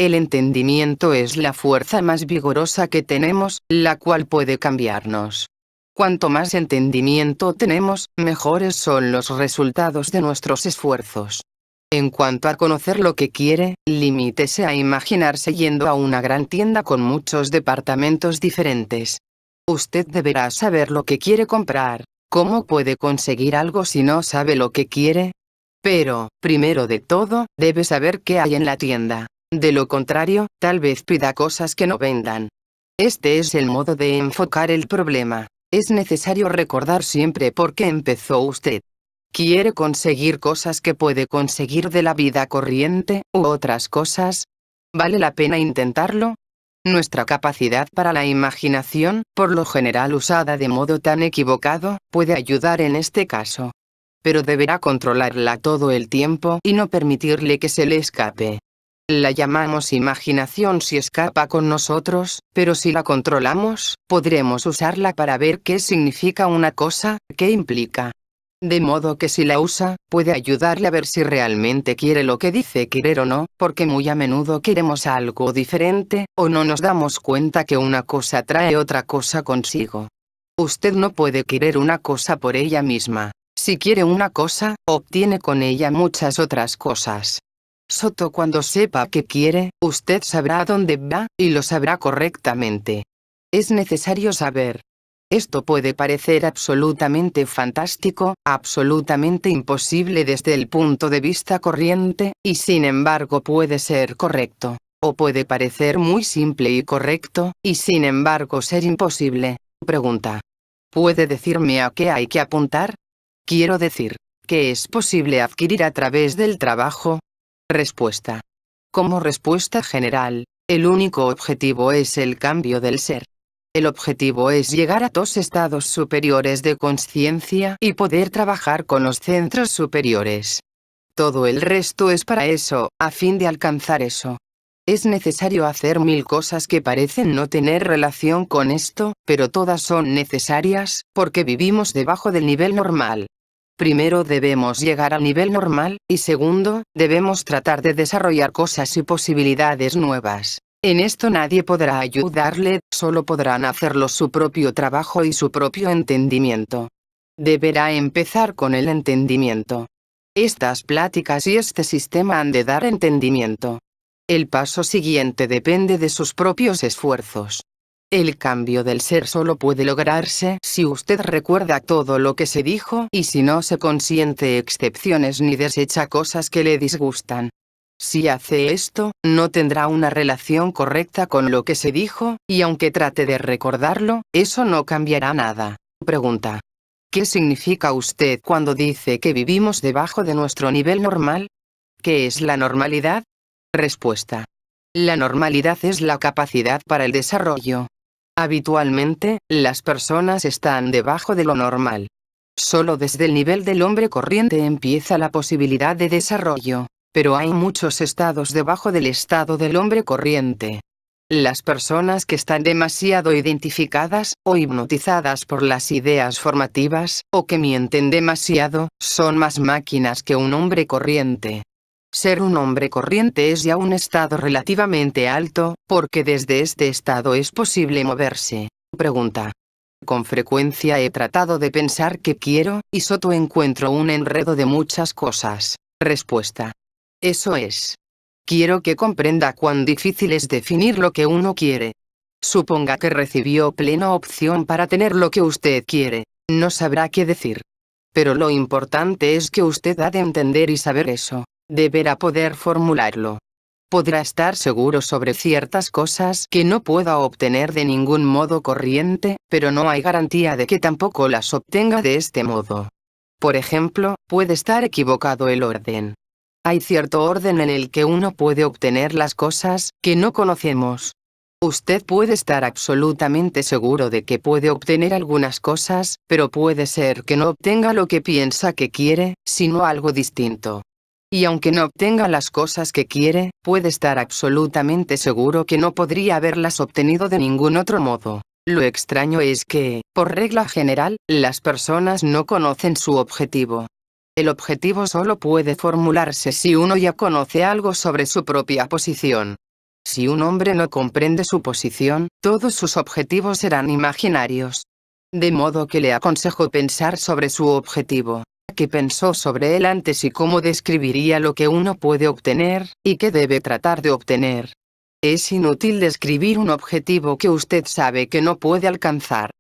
El entendimiento es la fuerza más vigorosa que tenemos, la cual puede cambiarnos. Cuanto más entendimiento tenemos, mejores son los resultados de nuestros esfuerzos. En cuanto a conocer lo que quiere, limítese a imaginarse yendo a una gran tienda con muchos departamentos diferentes. Usted deberá saber lo que quiere comprar. ¿Cómo puede conseguir algo si no sabe lo que quiere? Pero, primero de todo, debe saber qué hay en la tienda. De lo contrario, tal vez pida cosas que no vendan. Este es el modo de enfocar el problema. Es necesario recordar siempre por qué empezó usted. ¿Quiere conseguir cosas que puede conseguir de la vida corriente, u otras cosas? ¿Vale la pena intentarlo? Nuestra capacidad para la imaginación, por lo general usada de modo tan equivocado, puede ayudar en este caso. Pero deberá controlarla todo el tiempo y no permitirle que se le escape. La llamamos imaginación si escapa con nosotros, pero si la controlamos, podremos usarla para ver qué significa una cosa, qué implica. De modo que si la usa, puede ayudarle a ver si realmente quiere lo que dice querer o no, porque muy a menudo queremos algo diferente, o no nos damos cuenta que una cosa trae otra cosa consigo. Usted no puede querer una cosa por ella misma. Si quiere una cosa, obtiene con ella muchas otras cosas. Cuando sepa qué quiere, usted sabrá a dónde va, y lo sabrá correctamente. Es necesario saber. Esto puede parecer absolutamente fantástico, absolutamente imposible desde el punto de vista corriente, y sin embargo puede ser correcto. O puede parecer muy simple y correcto, y sin embargo ser imposible. Pregunta. ¿Puede decirme a qué hay que apuntar? Quiero decir, ¿qué es posible adquirir a través del trabajo? Respuesta. Como respuesta general, el único objetivo es el cambio del ser. El objetivo es llegar a 2 estados superiores de conciencia y poder trabajar con los centros superiores. Todo el resto es para eso, a fin de alcanzar eso. Es necesario hacer 1000 cosas que parecen no tener relación con esto, pero todas son necesarias, porque vivimos debajo del nivel normal. Primero debemos llegar al nivel normal, y segundo, debemos tratar de desarrollar cosas y posibilidades nuevas. En esto nadie podrá ayudarle, solo podrán hacerlo su propio trabajo y su propio entendimiento. Deberá empezar con el entendimiento. Estas pláticas y este sistema han de dar entendimiento. El paso siguiente depende de sus propios esfuerzos. El cambio del ser solo puede lograrse si usted recuerda todo lo que se dijo y si no se consiente excepciones ni desecha cosas que le disgustan. Si hace esto, no tendrá una relación correcta con lo que se dijo, y aunque trate de recordarlo, eso no cambiará nada. Pregunta. ¿Qué significa usted cuando dice que vivimos debajo de nuestro nivel normal? ¿Qué es la normalidad? Respuesta. La normalidad es la capacidad para el desarrollo. Habitualmente, las personas están debajo de lo normal. Solo desde el nivel del hombre corriente empieza la posibilidad de desarrollo, pero hay muchos estados debajo del estado del hombre corriente. Las personas que están demasiado identificadas, o hipnotizadas por las ideas formativas, o que mienten demasiado, son más máquinas que un hombre corriente. Ser un hombre corriente es ya un estado relativamente alto, porque desde este estado es posible moverse. Pregunta. Con frecuencia he tratado de pensar qué quiero, y encuentro un enredo de muchas cosas. Respuesta. Eso es. Quiero que comprenda cuán difícil es definir lo que uno quiere. Suponga que recibió plena opción para tener lo que usted quiere. No sabrá qué decir. Pero lo importante es que usted ha de entender y saber eso. Deberá poder formularlo. Podrá estar seguro sobre ciertas cosas que no pueda obtener de ningún modo corriente, pero no hay garantía de que tampoco las obtenga de este modo. Por ejemplo, puede estar equivocado el orden. Hay cierto orden en el que uno puede obtener las cosas que no conocemos. Usted puede estar absolutamente seguro de que puede obtener algunas cosas, pero puede ser que no obtenga lo que piensa que quiere, sino algo distinto. Y aunque no obtenga las cosas que quiere, puede estar absolutamente seguro que no podría haberlas obtenido de ningún otro modo. Lo extraño es que, por regla general, las personas no conocen su objetivo. El objetivo solo puede formularse si uno ya conoce algo sobre su propia posición. Si un hombre no comprende su posición, todos sus objetivos serán imaginarios. De modo que le aconsejo pensar sobre su objetivo. ¿Qué pensó sobre él antes y cómo describiría lo que uno puede obtener, y qué debe tratar de obtener? Es inútil describir un objetivo que usted sabe que no puede alcanzar.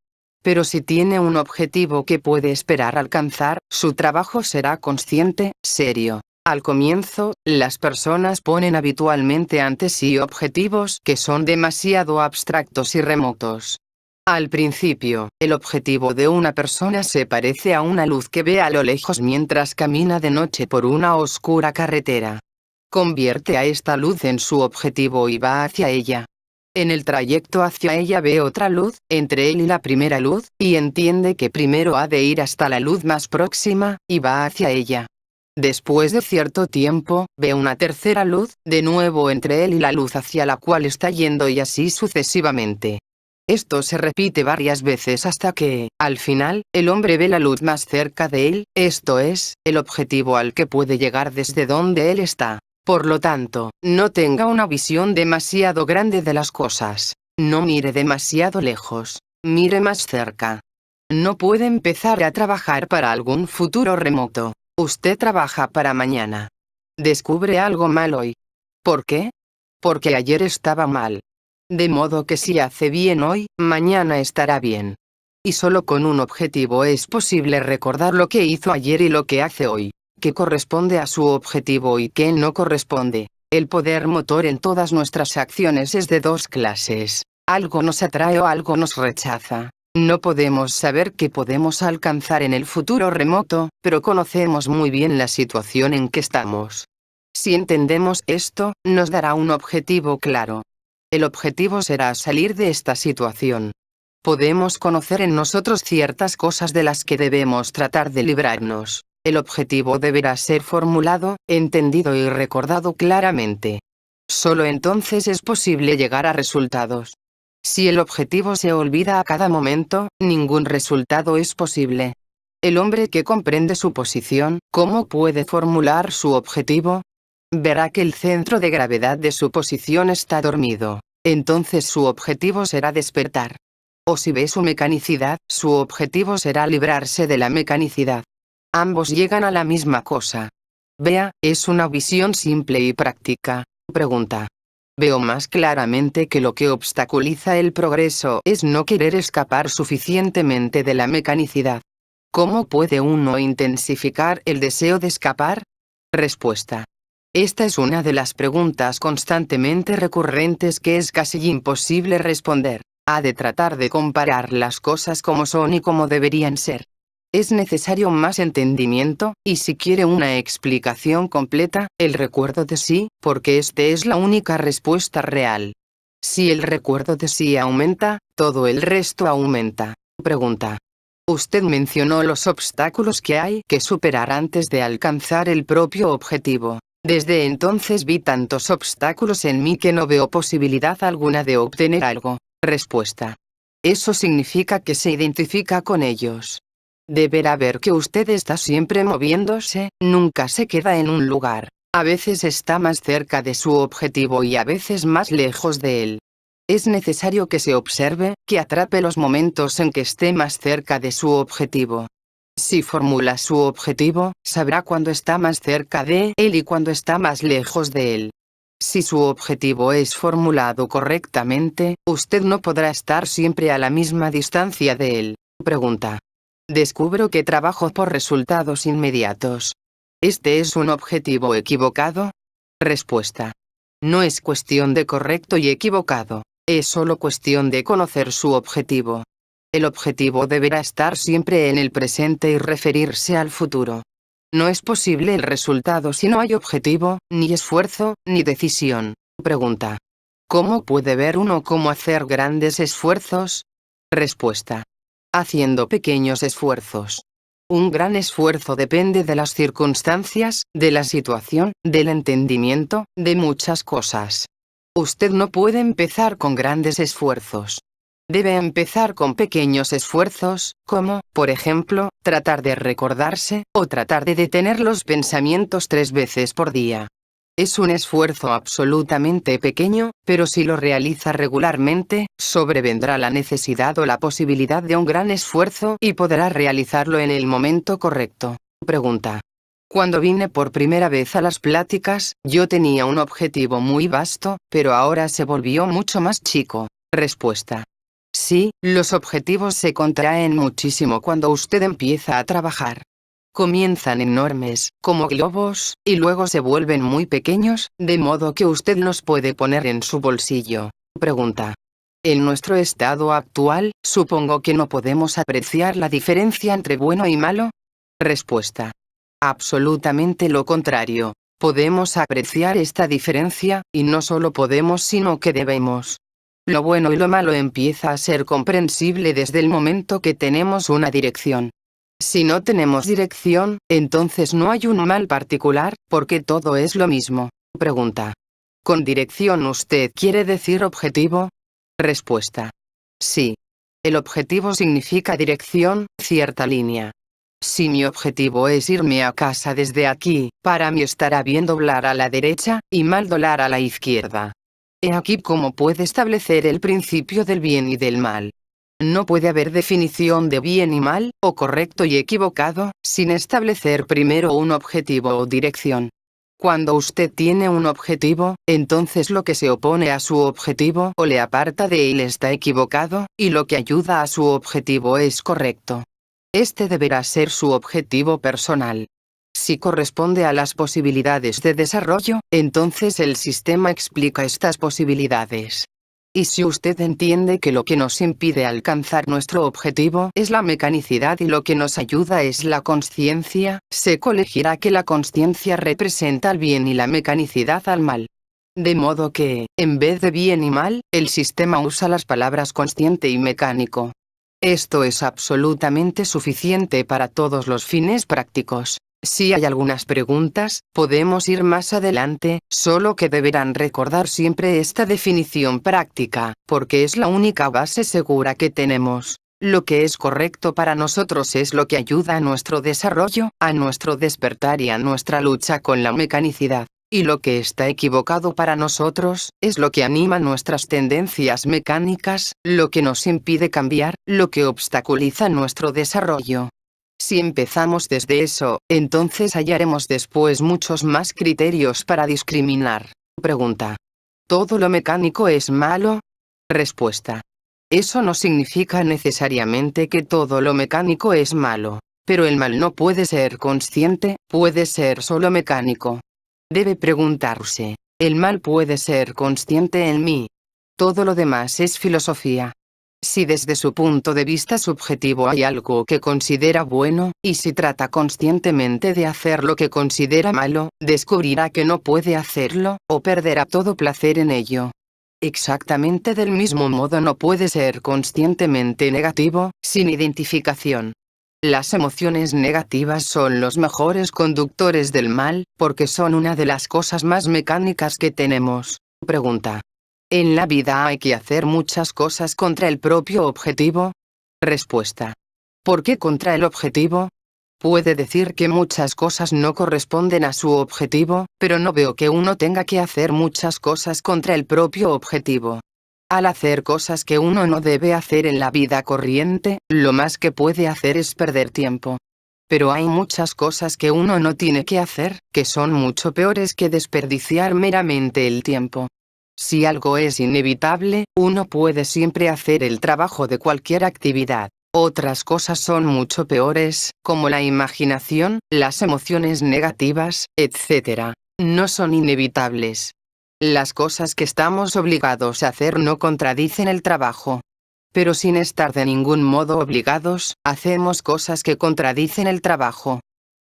Pero si tiene un objetivo que puede esperar alcanzar, su trabajo será consciente, serio. Al comienzo, las personas ponen habitualmente ante sí objetivos que son demasiado abstractos y remotos. Al principio, el objetivo de una persona se parece a una luz que ve a lo lejos mientras camina de noche por una oscura carretera. Convierte a esta luz en su objetivo y va hacia ella. En el trayecto hacia ella ve otra luz, entre él y la primera luz, y entiende que primero ha de ir hasta la luz más próxima, y va hacia ella. Después de cierto tiempo, ve una tercera luz, de nuevo entre él y la luz hacia la cual está yendo y así sucesivamente. Esto se repite varias veces hasta que, al final, el hombre ve la luz más cerca de él, esto es, el objetivo al que puede llegar desde donde él está. Por lo tanto, no tenga una visión demasiado grande de las cosas. No mire demasiado lejos. Mire más cerca. No puede empezar a trabajar para algún futuro remoto. Usted trabaja para mañana. Descubre algo mal hoy. ¿Por qué? Porque ayer estaba mal. De modo que si hace bien hoy, mañana estará bien. Y solo con un objetivo es posible recordar lo que hizo ayer y lo que hace hoy, que corresponde a su objetivo y que no corresponde. El poder motor en todas nuestras acciones es de dos clases. Algo nos atrae o algo nos rechaza. No podemos saber qué podemos alcanzar en el futuro remoto, pero conocemos muy bien la situación en que estamos. Si entendemos esto, nos dará un objetivo claro. El objetivo será salir de esta situación. Podemos conocer en nosotros ciertas cosas de las que debemos tratar de librarnos. El objetivo deberá ser formulado, entendido y recordado claramente. Solo entonces es posible llegar a resultados. Si el objetivo se olvida a cada momento, ningún resultado es posible. El hombre que comprende su posición, ¿cómo puede formular su objetivo? Verá que el centro de gravedad de su posición está dormido. Entonces su objetivo será despertar. O si ve su mecanicidad, su objetivo será librarse de la mecanicidad. Ambos llegan a la misma cosa. Vea, es una visión simple y práctica. Pregunta. Veo más claramente que lo que obstaculiza el progreso es no querer escapar suficientemente de la mecanicidad. ¿Cómo puede uno intensificar el deseo de escapar? Respuesta. Esta es una de las preguntas constantemente recurrentes que es casi imposible responder. Ha de tratar de comparar las cosas como son y como deberían ser. Es necesario más entendimiento, y si quiere una explicación completa, el recuerdo de sí, porque este es la única respuesta real. Si el recuerdo de sí aumenta, todo el resto aumenta. Pregunta. Usted mencionó los obstáculos que hay que superar antes de alcanzar el propio objetivo. Desde entonces vi tantos obstáculos en mí que no veo posibilidad alguna de obtener algo. Respuesta. Eso significa que se identifica con ellos. Deberá ver que usted está siempre moviéndose, nunca se queda en un lugar. A veces está más cerca de su objetivo y a veces más lejos de él. Es necesario que se observe, que atrape los momentos en que esté más cerca de su objetivo. Si formula su objetivo, sabrá cuándo está más cerca de él y cuándo está más lejos de él. Si su objetivo es formulado correctamente, usted no podrá estar siempre a la misma distancia de él. Pregunta. Descubro que trabajo por resultados inmediatos. ¿Este es un objetivo equivocado? Respuesta. No es cuestión de correcto y equivocado, es solo cuestión de conocer su objetivo. El objetivo deberá estar siempre en el presente y referirse al futuro. No es posible el resultado si no hay objetivo, ni esfuerzo, ni decisión. Pregunta. ¿Cómo puede ver uno cómo hacer grandes esfuerzos? Respuesta. Haciendo pequeños esfuerzos. Un gran esfuerzo depende de las circunstancias, de la situación, del entendimiento, de muchas cosas. Usted no puede empezar con grandes esfuerzos. Debe empezar con pequeños esfuerzos, como, por ejemplo, tratar de recordarse, o tratar de detener los pensamientos 3 veces por día. Es un esfuerzo absolutamente pequeño, pero si lo realiza regularmente, sobrevendrá la necesidad o la posibilidad de un gran esfuerzo y podrá realizarlo en el momento correcto. Pregunta. Cuando vine por primera vez a las pláticas, yo tenía un objetivo muy vasto, pero ahora se volvió mucho más chico. Respuesta. Sí, los objetivos se contraen muchísimo cuando usted empieza a trabajar. Comienzan enormes, como globos, y luego se vuelven muy pequeños, de modo que usted los puede poner en su bolsillo. Pregunta. En nuestro estado actual, supongo que no podemos apreciar la diferencia entre bueno y malo. Respuesta. Absolutamente lo contrario. Podemos apreciar esta diferencia, y no solo podemos sino que debemos. Lo bueno y lo malo empieza a ser comprensible desde el momento que tenemos una dirección. Si no tenemos dirección, entonces no hay un mal particular, porque todo es lo mismo. Pregunta. ¿Con dirección usted quiere decir objetivo? Respuesta. Sí. El objetivo significa dirección, cierta línea. Si mi objetivo es irme a casa desde aquí, para mí estará bien doblar a la derecha, y mal doblar a la izquierda. He aquí cómo puede establecer el principio del bien y del mal. No puede haber definición de bien y mal, o correcto y equivocado, sin establecer primero un objetivo o dirección. Cuando usted tiene un objetivo, entonces lo que se opone a su objetivo o le aparta de él está equivocado, y lo que ayuda a su objetivo es correcto. Este deberá ser su objetivo personal. Si corresponde a las posibilidades de desarrollo, entonces el sistema explica estas posibilidades. Y si usted entiende que lo que nos impide alcanzar nuestro objetivo es la mecanicidad y lo que nos ayuda es la consciencia, se colegirá que la consciencia representa al bien y la mecanicidad al mal. De modo que, en vez de bien y mal, el sistema usa las palabras consciente y mecánico. Esto es absolutamente suficiente para todos los fines prácticos. Si hay algunas preguntas, podemos ir más adelante, solo que deberán recordar siempre esta definición práctica, porque es la única base segura que tenemos. Lo que es correcto para nosotros es lo que ayuda a nuestro desarrollo, a nuestro despertar y a nuestra lucha con la mecanicidad. Y lo que está equivocado para nosotros, es lo que anima nuestras tendencias mecánicas, lo que nos impide cambiar, lo que obstaculiza nuestro desarrollo. Si empezamos desde eso, entonces hallaremos después muchos más criterios para discriminar. Pregunta. ¿Todo lo mecánico es malo? Respuesta. Eso no significa necesariamente que todo lo mecánico es malo. Pero el mal no puede ser consciente, puede ser solo mecánico. Debe preguntarse, ¿el mal puede ser consciente en mí? Todo lo demás es filosofía. Si desde su punto de vista subjetivo hay algo que considera bueno, y si trata conscientemente de hacer lo que considera malo, descubrirá que no puede hacerlo, o perderá todo placer en ello. Exactamente del mismo modo no puede ser conscientemente negativo, sin identificación. Las emociones negativas son los mejores conductores del mal, porque son una de las cosas más mecánicas que tenemos. Pregunta. ¿En la vida hay que hacer muchas cosas contra el propio objetivo? Respuesta. ¿Por qué contra el objetivo? Puede decir que muchas cosas no corresponden a su objetivo, pero no veo que uno tenga que hacer muchas cosas contra el propio objetivo. Al hacer cosas que uno no debe hacer en la vida corriente, lo más que puede hacer es perder tiempo. Pero hay muchas cosas que uno no tiene que hacer, que son mucho peores que desperdiciar meramente el tiempo. Si algo es inevitable, uno puede siempre hacer el trabajo de cualquier actividad. Otras cosas son mucho peores, como la imaginación, las emociones negativas, etc. No son inevitables. Las cosas que estamos obligados a hacer no contradicen el trabajo. Pero sin estar de ningún modo obligados, hacemos cosas que contradicen el trabajo.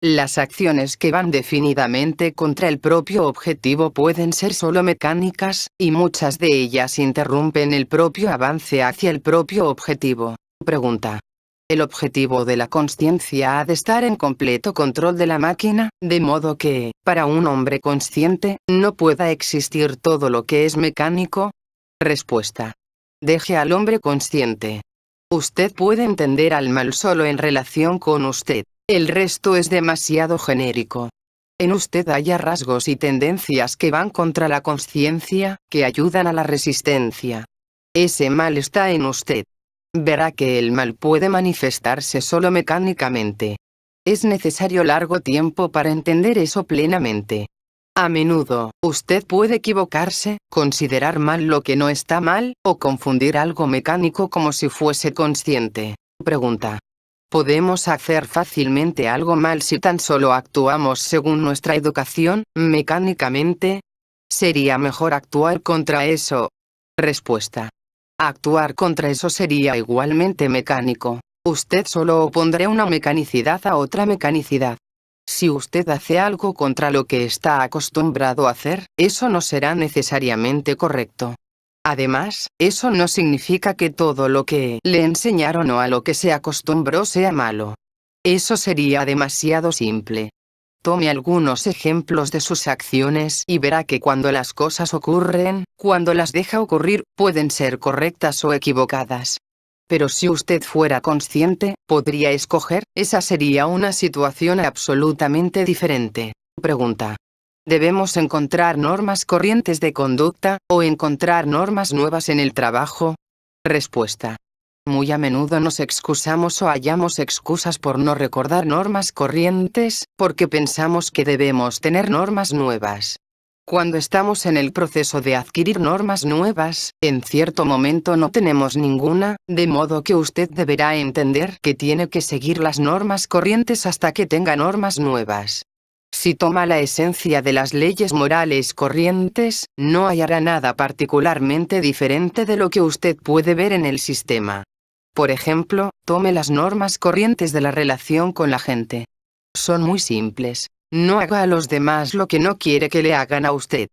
Las acciones que van definidamente contra el propio objetivo pueden ser solo mecánicas, y muchas de ellas interrumpen el propio avance hacia el propio objetivo. Pregunta. El objetivo de la consciencia ha de estar en completo control de la máquina, de modo que, para un hombre consciente, no pueda existir todo lo que es mecánico. Respuesta. Deje al hombre consciente. Usted puede entender al mal solo en relación con usted. El resto es demasiado genérico. En usted haya rasgos y tendencias que van contra la consciencia, que ayudan a la resistencia. Ese mal está en usted. Verá que el mal puede manifestarse solo mecánicamente. Es necesario largo tiempo para entender eso plenamente. A menudo, usted puede equivocarse, considerar mal lo que no está mal, o confundir algo mecánico como si fuese consciente. Pregunta. ¿Podemos hacer fácilmente algo mal si tan solo actuamos según nuestra educación, mecánicamente? ¿Sería mejor actuar contra eso? Respuesta. Actuar contra eso sería igualmente mecánico. Usted solo opondrá una mecanicidad a otra mecanicidad. Si usted hace algo contra lo que está acostumbrado a hacer, eso no será necesariamente correcto. Además, eso no significa que todo lo que le enseñaron o a lo que se acostumbró sea malo. Eso sería demasiado simple. Tome algunos ejemplos de sus acciones y verá que cuando las cosas ocurren, cuando las deja ocurrir, pueden ser correctas o equivocadas. Pero si usted fuera consciente, podría escoger, esa sería una situación absolutamente diferente. Pregunta. ¿Debemos encontrar normas corrientes de conducta, o encontrar normas nuevas en el trabajo? Respuesta. Muy a menudo nos excusamos o hallamos excusas por no recordar normas corrientes, porque pensamos que debemos tener normas nuevas. Cuando estamos en el proceso de adquirir normas nuevas, en cierto momento no tenemos ninguna, de modo que usted deberá entender que tiene que seguir las normas corrientes hasta que tenga normas nuevas. Si toma la esencia de las leyes morales corrientes, no hallará nada particularmente diferente de lo que usted puede ver en el sistema. Por ejemplo, tome las normas corrientes de la relación con la gente. Son muy simples. No haga a los demás lo que no quiere que le hagan a usted.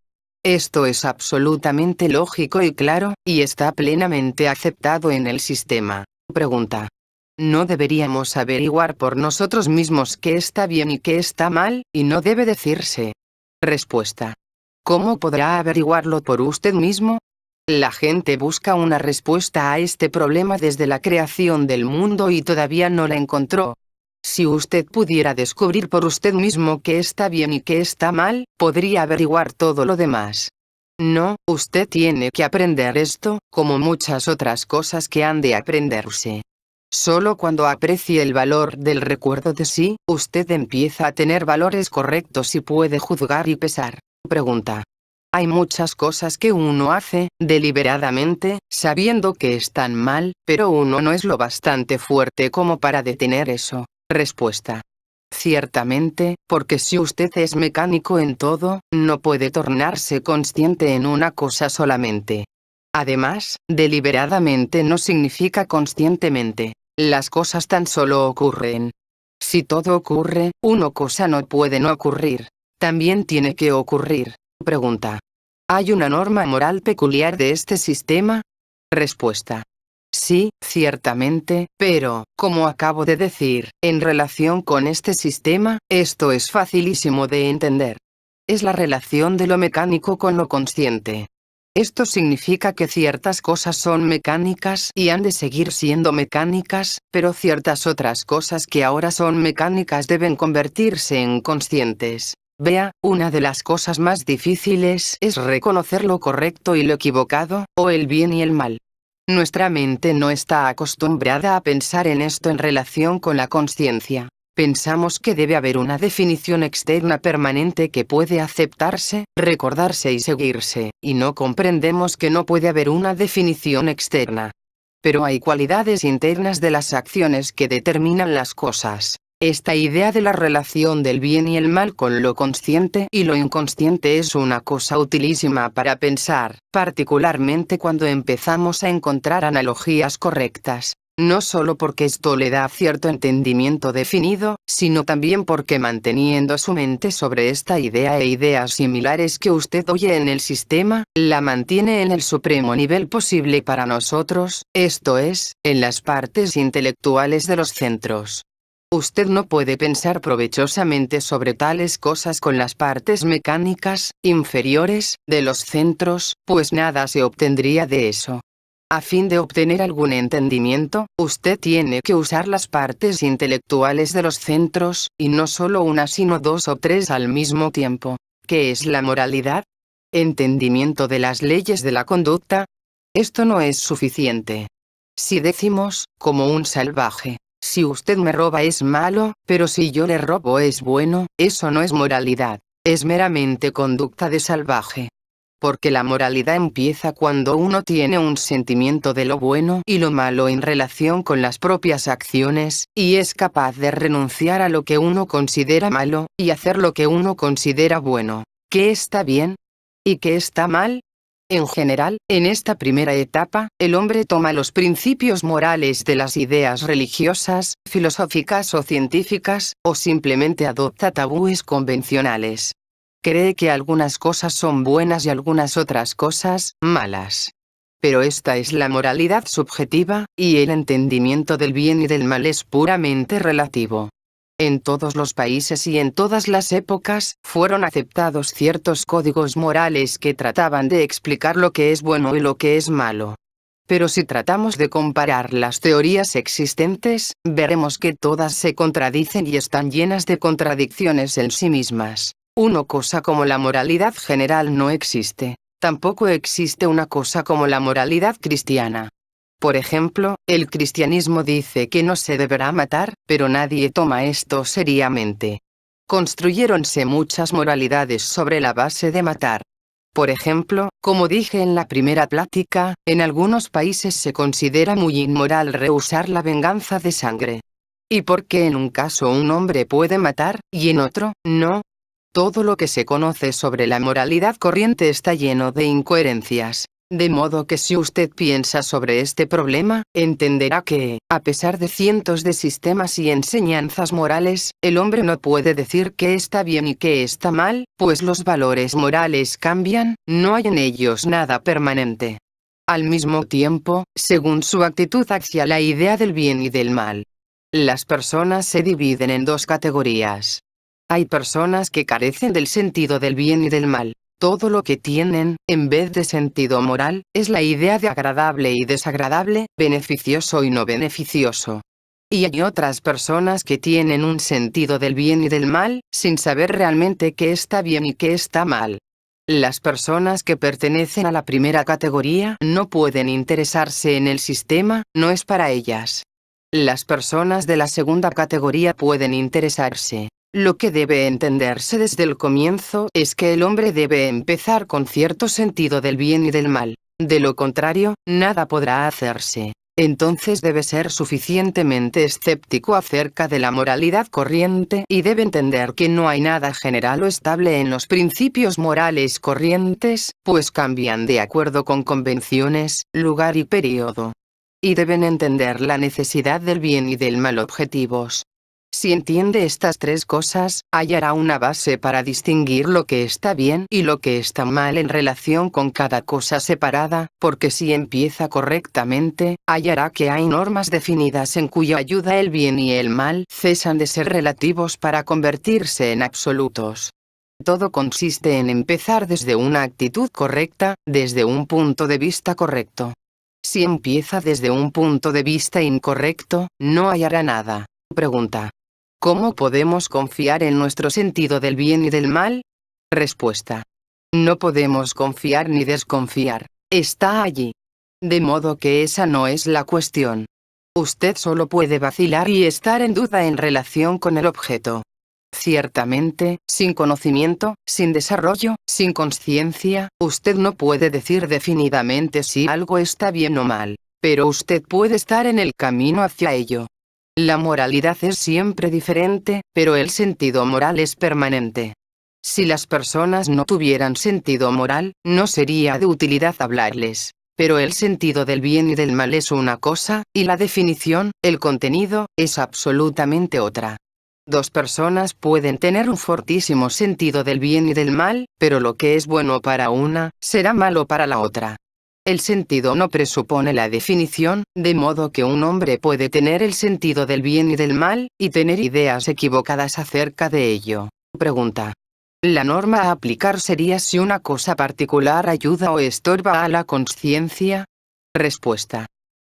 Esto es absolutamente lógico y claro, y está plenamente aceptado en el sistema. Pregunta. ¿No deberíamos averiguar por nosotros mismos qué está bien y qué está mal, y no debe decirse? Respuesta. ¿Cómo podrá averiguarlo por usted mismo? La gente busca una respuesta a este problema desde la creación del mundo y todavía no la encontró. Si usted pudiera descubrir por usted mismo qué está bien y qué está mal, podría averiguar todo lo demás. No, usted tiene que aprender esto, como muchas otras cosas que han de aprenderse. Solo cuando aprecie el valor del recuerdo de sí, usted empieza a tener valores correctos y puede juzgar y pesar. Pregunta. Hay muchas cosas que uno hace, deliberadamente, sabiendo que están mal, pero uno no es lo bastante fuerte como para detener eso. Respuesta. Ciertamente, porque si usted es mecánico en todo, no puede tornarse consciente en una cosa solamente. Además, deliberadamente no significa conscientemente. Las cosas tan solo ocurren. Si todo ocurre, una cosa no puede no ocurrir. También tiene que ocurrir. Pregunta. ¿Hay una norma moral peculiar de este sistema? Respuesta. Sí, ciertamente, pero, como acabo de decir, en relación con este sistema, esto es facilísimo de entender. Es la relación de lo mecánico con lo consciente. Esto significa que ciertas cosas son mecánicas y han de seguir siendo mecánicas, pero ciertas otras cosas que ahora son mecánicas deben convertirse en conscientes. Vea, una de las cosas más difíciles es reconocer lo correcto y lo equivocado, o el bien y el mal. Nuestra mente no está acostumbrada a pensar en esto en relación con la consciencia. Pensamos que debe haber una definición externa permanente que puede aceptarse, recordarse y seguirse, y no comprendemos que no puede haber una definición externa. Pero hay cualidades internas de las acciones que determinan las cosas. Esta idea de la relación del bien y el mal con lo consciente y lo inconsciente es una cosa utilísima para pensar, particularmente cuando empezamos a encontrar analogías correctas. No solo porque esto le da cierto entendimiento definido, sino también porque manteniendo su mente sobre esta idea e ideas similares que usted oye en el sistema, la mantiene en el supremo nivel posible para nosotros, esto es, en las partes intelectuales de los centros. Usted no puede pensar provechosamente sobre tales cosas con las partes mecánicas, inferiores, de los centros, pues nada se obtendría de eso. A fin de obtener algún entendimiento, usted tiene que usar las partes intelectuales de los centros, y no solo una sino dos o tres al mismo tiempo. ¿Qué es la moralidad? ¿Entendimiento de las leyes de la conducta? Esto no es suficiente. Si decimos, como un salvaje, si usted me roba es malo, pero si yo le robo es bueno, eso no es moralidad, es meramente conducta de salvaje. Porque la moralidad empieza cuando uno tiene un sentimiento de lo bueno y lo malo en relación con las propias acciones, y es capaz de renunciar a lo que uno considera malo, y hacer lo que uno considera bueno. ¿Qué está bien? ¿Y qué está mal? En general, en esta primera etapa, el hombre toma los principios morales de las ideas religiosas, filosóficas o científicas, o simplemente adopta tabúes convencionales. Cree que algunas cosas son buenas y algunas otras cosas, malas. Pero esta es la moralidad subjetiva, y el entendimiento del bien y del mal es puramente relativo. En todos los países y en todas las épocas, fueron aceptados ciertos códigos morales que trataban de explicar lo que es bueno y lo que es malo. Pero si tratamos de comparar las teorías existentes, veremos que todas se contradicen y están llenas de contradicciones en sí mismas. Una cosa como la moralidad general no existe. Tampoco existe una cosa como la moralidad cristiana. Por ejemplo, el cristianismo dice que no se deberá matar, pero nadie toma esto seriamente. Construyéronse muchas moralidades sobre la base de matar. Por ejemplo, como dije en la primera plática, en algunos países se considera muy inmoral rehusar la venganza de sangre. ¿Y por qué en un caso un hombre puede matar, y en otro, no? Todo lo que se conoce sobre la moralidad corriente está lleno de incoherencias. De modo que si usted piensa sobre este problema, entenderá que, a pesar de cientos de sistemas y enseñanzas morales, el hombre no puede decir qué está bien y qué está mal, pues los valores morales cambian, no hay en ellos nada permanente. Al mismo tiempo, según su actitud hacia la idea del bien y del mal, las personas se dividen en dos categorías. Hay personas que carecen del sentido del bien y del mal. Todo lo que tienen, en vez de sentido moral, es la idea de agradable y desagradable, beneficioso y no beneficioso. Y hay otras personas que tienen un sentido del bien y del mal, sin saber realmente qué está bien y qué está mal. Las personas que pertenecen a la primera categoría no pueden interesarse en el sistema, no es para ellas. Las personas de la segunda categoría pueden interesarse. Lo que debe entenderse desde el comienzo es que el hombre debe empezar con cierto sentido del bien y del mal. De lo contrario, nada podrá hacerse. Entonces debe ser suficientemente escéptico acerca de la moralidad corriente y debe entender que no hay nada general o estable en los principios morales corrientes, pues cambian de acuerdo con convenciones, lugar y periodo. Y deben entender la necesidad del bien y del mal objetivos. Si entiende estas tres cosas, hallará una base para distinguir lo que está bien y lo que está mal en relación con cada cosa separada, porque si empieza correctamente, hallará que hay normas definidas en cuya ayuda el bien y el mal cesan de ser relativos para convertirse en absolutos. Todo consiste en empezar desde una actitud correcta, desde un punto de vista correcto. Si empieza desde un punto de vista incorrecto, no hallará nada. Pregunta: ¿cómo podemos confiar en nuestro sentido del bien y del mal? Respuesta: no podemos confiar ni desconfiar. Está allí. De modo que esa no es la cuestión. Usted solo puede vacilar y estar en duda en relación con el objeto. Ciertamente, sin conocimiento, sin desarrollo, sin conciencia, usted no puede decir definidamente si algo está bien o mal, pero usted puede estar en el camino hacia ello. La moralidad es siempre diferente, pero el sentido moral es permanente. Si las personas no tuvieran sentido moral, no sería de utilidad hablarles. Pero el sentido del bien y del mal es una cosa, y la definición, el contenido, es absolutamente otra. Dos personas pueden tener un fortísimo sentido del bien y del mal, pero lo que es bueno para una, será malo para la otra. El sentido no presupone la definición, de modo que un hombre puede tener el sentido del bien y del mal, y tener ideas equivocadas acerca de ello. Pregunta: ¿la norma a aplicar sería si una cosa particular ayuda o estorba a la conciencia? Respuesta: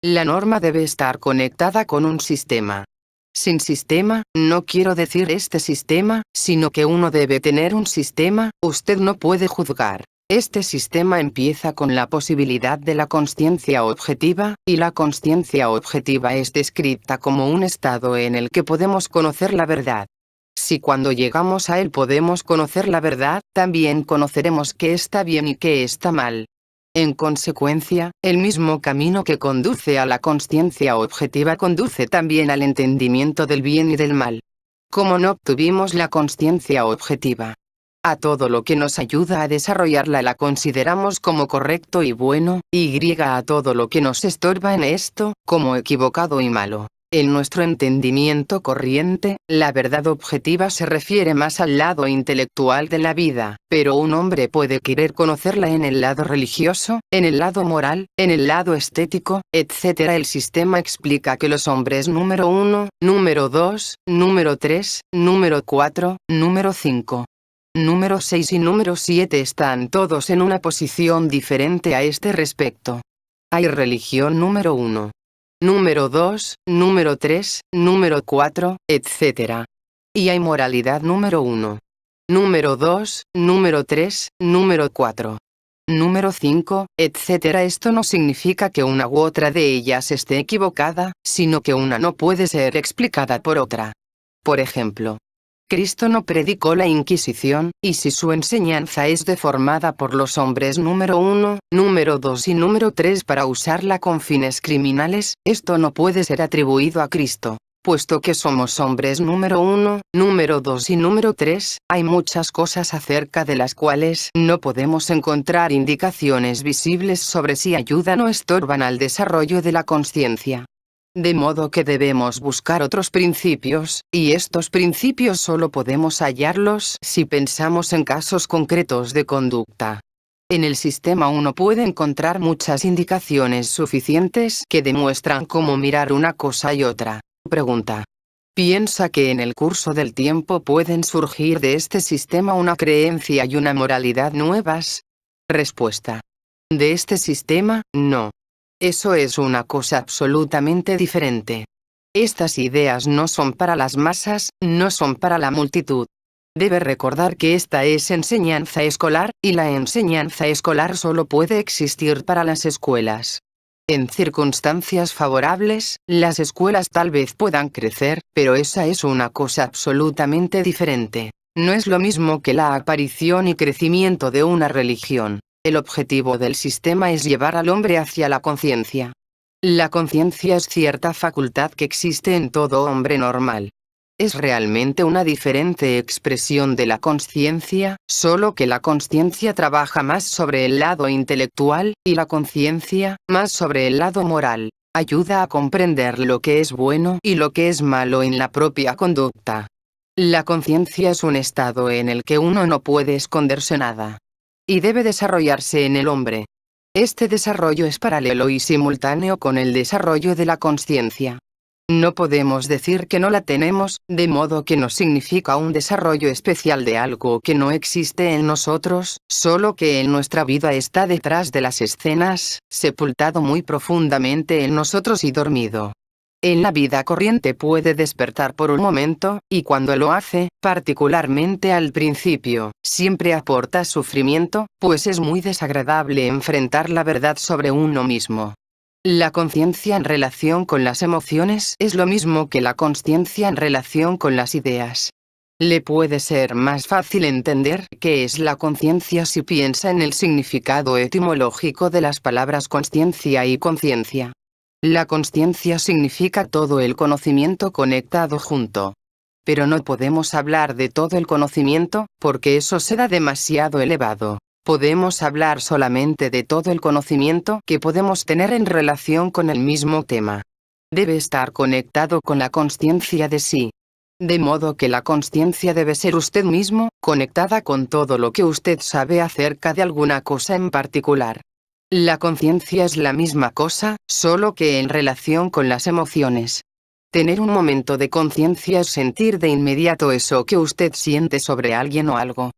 la norma debe estar conectada con un sistema. Sin sistema, no quiero decir este sistema, sino que uno debe tener un sistema, usted no puede juzgar. Este sistema empieza con la posibilidad de la consciencia objetiva, y la consciencia objetiva es descrita como un estado en el que podemos conocer la verdad. Si cuando llegamos a él podemos conocer la verdad, también conoceremos qué está bien y qué está mal. En consecuencia, el mismo camino que conduce a la consciencia objetiva conduce también al entendimiento del bien y del mal. ¿Cómo no obtuvimos la consciencia objetiva? A todo lo que nos ayuda a desarrollarla la consideramos como correcto y bueno, y a todo lo que nos estorba en esto, como equivocado y malo. En nuestro entendimiento corriente, la verdad objetiva se refiere más al lado intelectual de la vida, pero un hombre puede querer conocerla en el lado religioso, en el lado moral, en el lado estético, etc. El sistema explica que los hombres número 1, número 2, número 3, número 4, número 5, número 6 y número 7 están todos en una posición diferente a este respecto. Hay religión número 1. Número 2, número 3, número 4, etc. Y hay moralidad número 1. Número 2, número 3, número 4. Número 5, etc. Esto no significa que una u otra de ellas esté equivocada, sino que una no puede ser explicada por otra. Por ejemplo, Cristo no predicó la Inquisición, y si su enseñanza es deformada por los hombres número 1, número 2 y número 3 para usarla con fines criminales, esto no puede ser atribuido a Cristo. Puesto que somos hombres número 1, número 2 y número 3, hay muchas cosas acerca de las cuales no podemos encontrar indicaciones visibles sobre si ayudan o estorban al desarrollo de la conciencia. De modo que debemos buscar otros principios, y estos principios solo podemos hallarlos si pensamos en casos concretos de conducta. En el sistema uno puede encontrar muchas indicaciones suficientes que demuestran cómo mirar una cosa y otra. Pregunta. ¿Piensa que en el curso del tiempo pueden surgir de este sistema una creencia y una moralidad nuevas? Respuesta. De este sistema, no. Eso es una cosa absolutamente diferente. Estas ideas no son para las masas, no son para la multitud. Debe recordar que esta es enseñanza escolar, y la enseñanza escolar solo puede existir para las escuelas. En circunstancias favorables, las escuelas tal vez puedan crecer, pero esa es una cosa absolutamente diferente. No es lo mismo que la aparición y crecimiento de una religión. El objetivo del sistema es llevar al hombre hacia la conciencia. La conciencia es cierta facultad que existe en todo hombre normal. Es realmente una diferente expresión de la consciencia, solo que la consciencia trabaja más sobre el lado intelectual, y la conciencia, más sobre el lado moral. Ayuda a comprender lo que es bueno y lo que es malo en la propia conducta. La conciencia es un estado en el que uno no puede esconderse nada. Y debe desarrollarse en el hombre. Este desarrollo es paralelo y simultáneo con el desarrollo de la consciencia. No podemos decir que no la tenemos, de modo que no significa un desarrollo especial de algo que no existe en nosotros, solo que en nuestra vida está detrás de las escenas, sepultado muy profundamente en nosotros y dormido. En la vida corriente puede despertar por un momento, y cuando lo hace, particularmente al principio, siempre aporta sufrimiento, pues es muy desagradable enfrentar la verdad sobre uno mismo. La conciencia en relación con las emociones es lo mismo que la consciencia en relación con las ideas. Le puede ser más fácil entender qué es la conciencia si piensa en el significado etimológico de las palabras consciencia y conciencia. La consciencia significa todo el conocimiento conectado junto. Pero no podemos hablar de todo el conocimiento, porque eso será demasiado elevado. Podemos hablar solamente de todo el conocimiento que podemos tener en relación con el mismo tema. Debe estar conectado con la consciencia de sí. De modo que la consciencia debe ser usted mismo, conectada con todo lo que usted sabe acerca de alguna cosa en particular. La conciencia es la misma cosa, solo que en relación con las emociones. Tener un momento de conciencia es sentir de inmediato eso que usted siente sobre alguien o algo.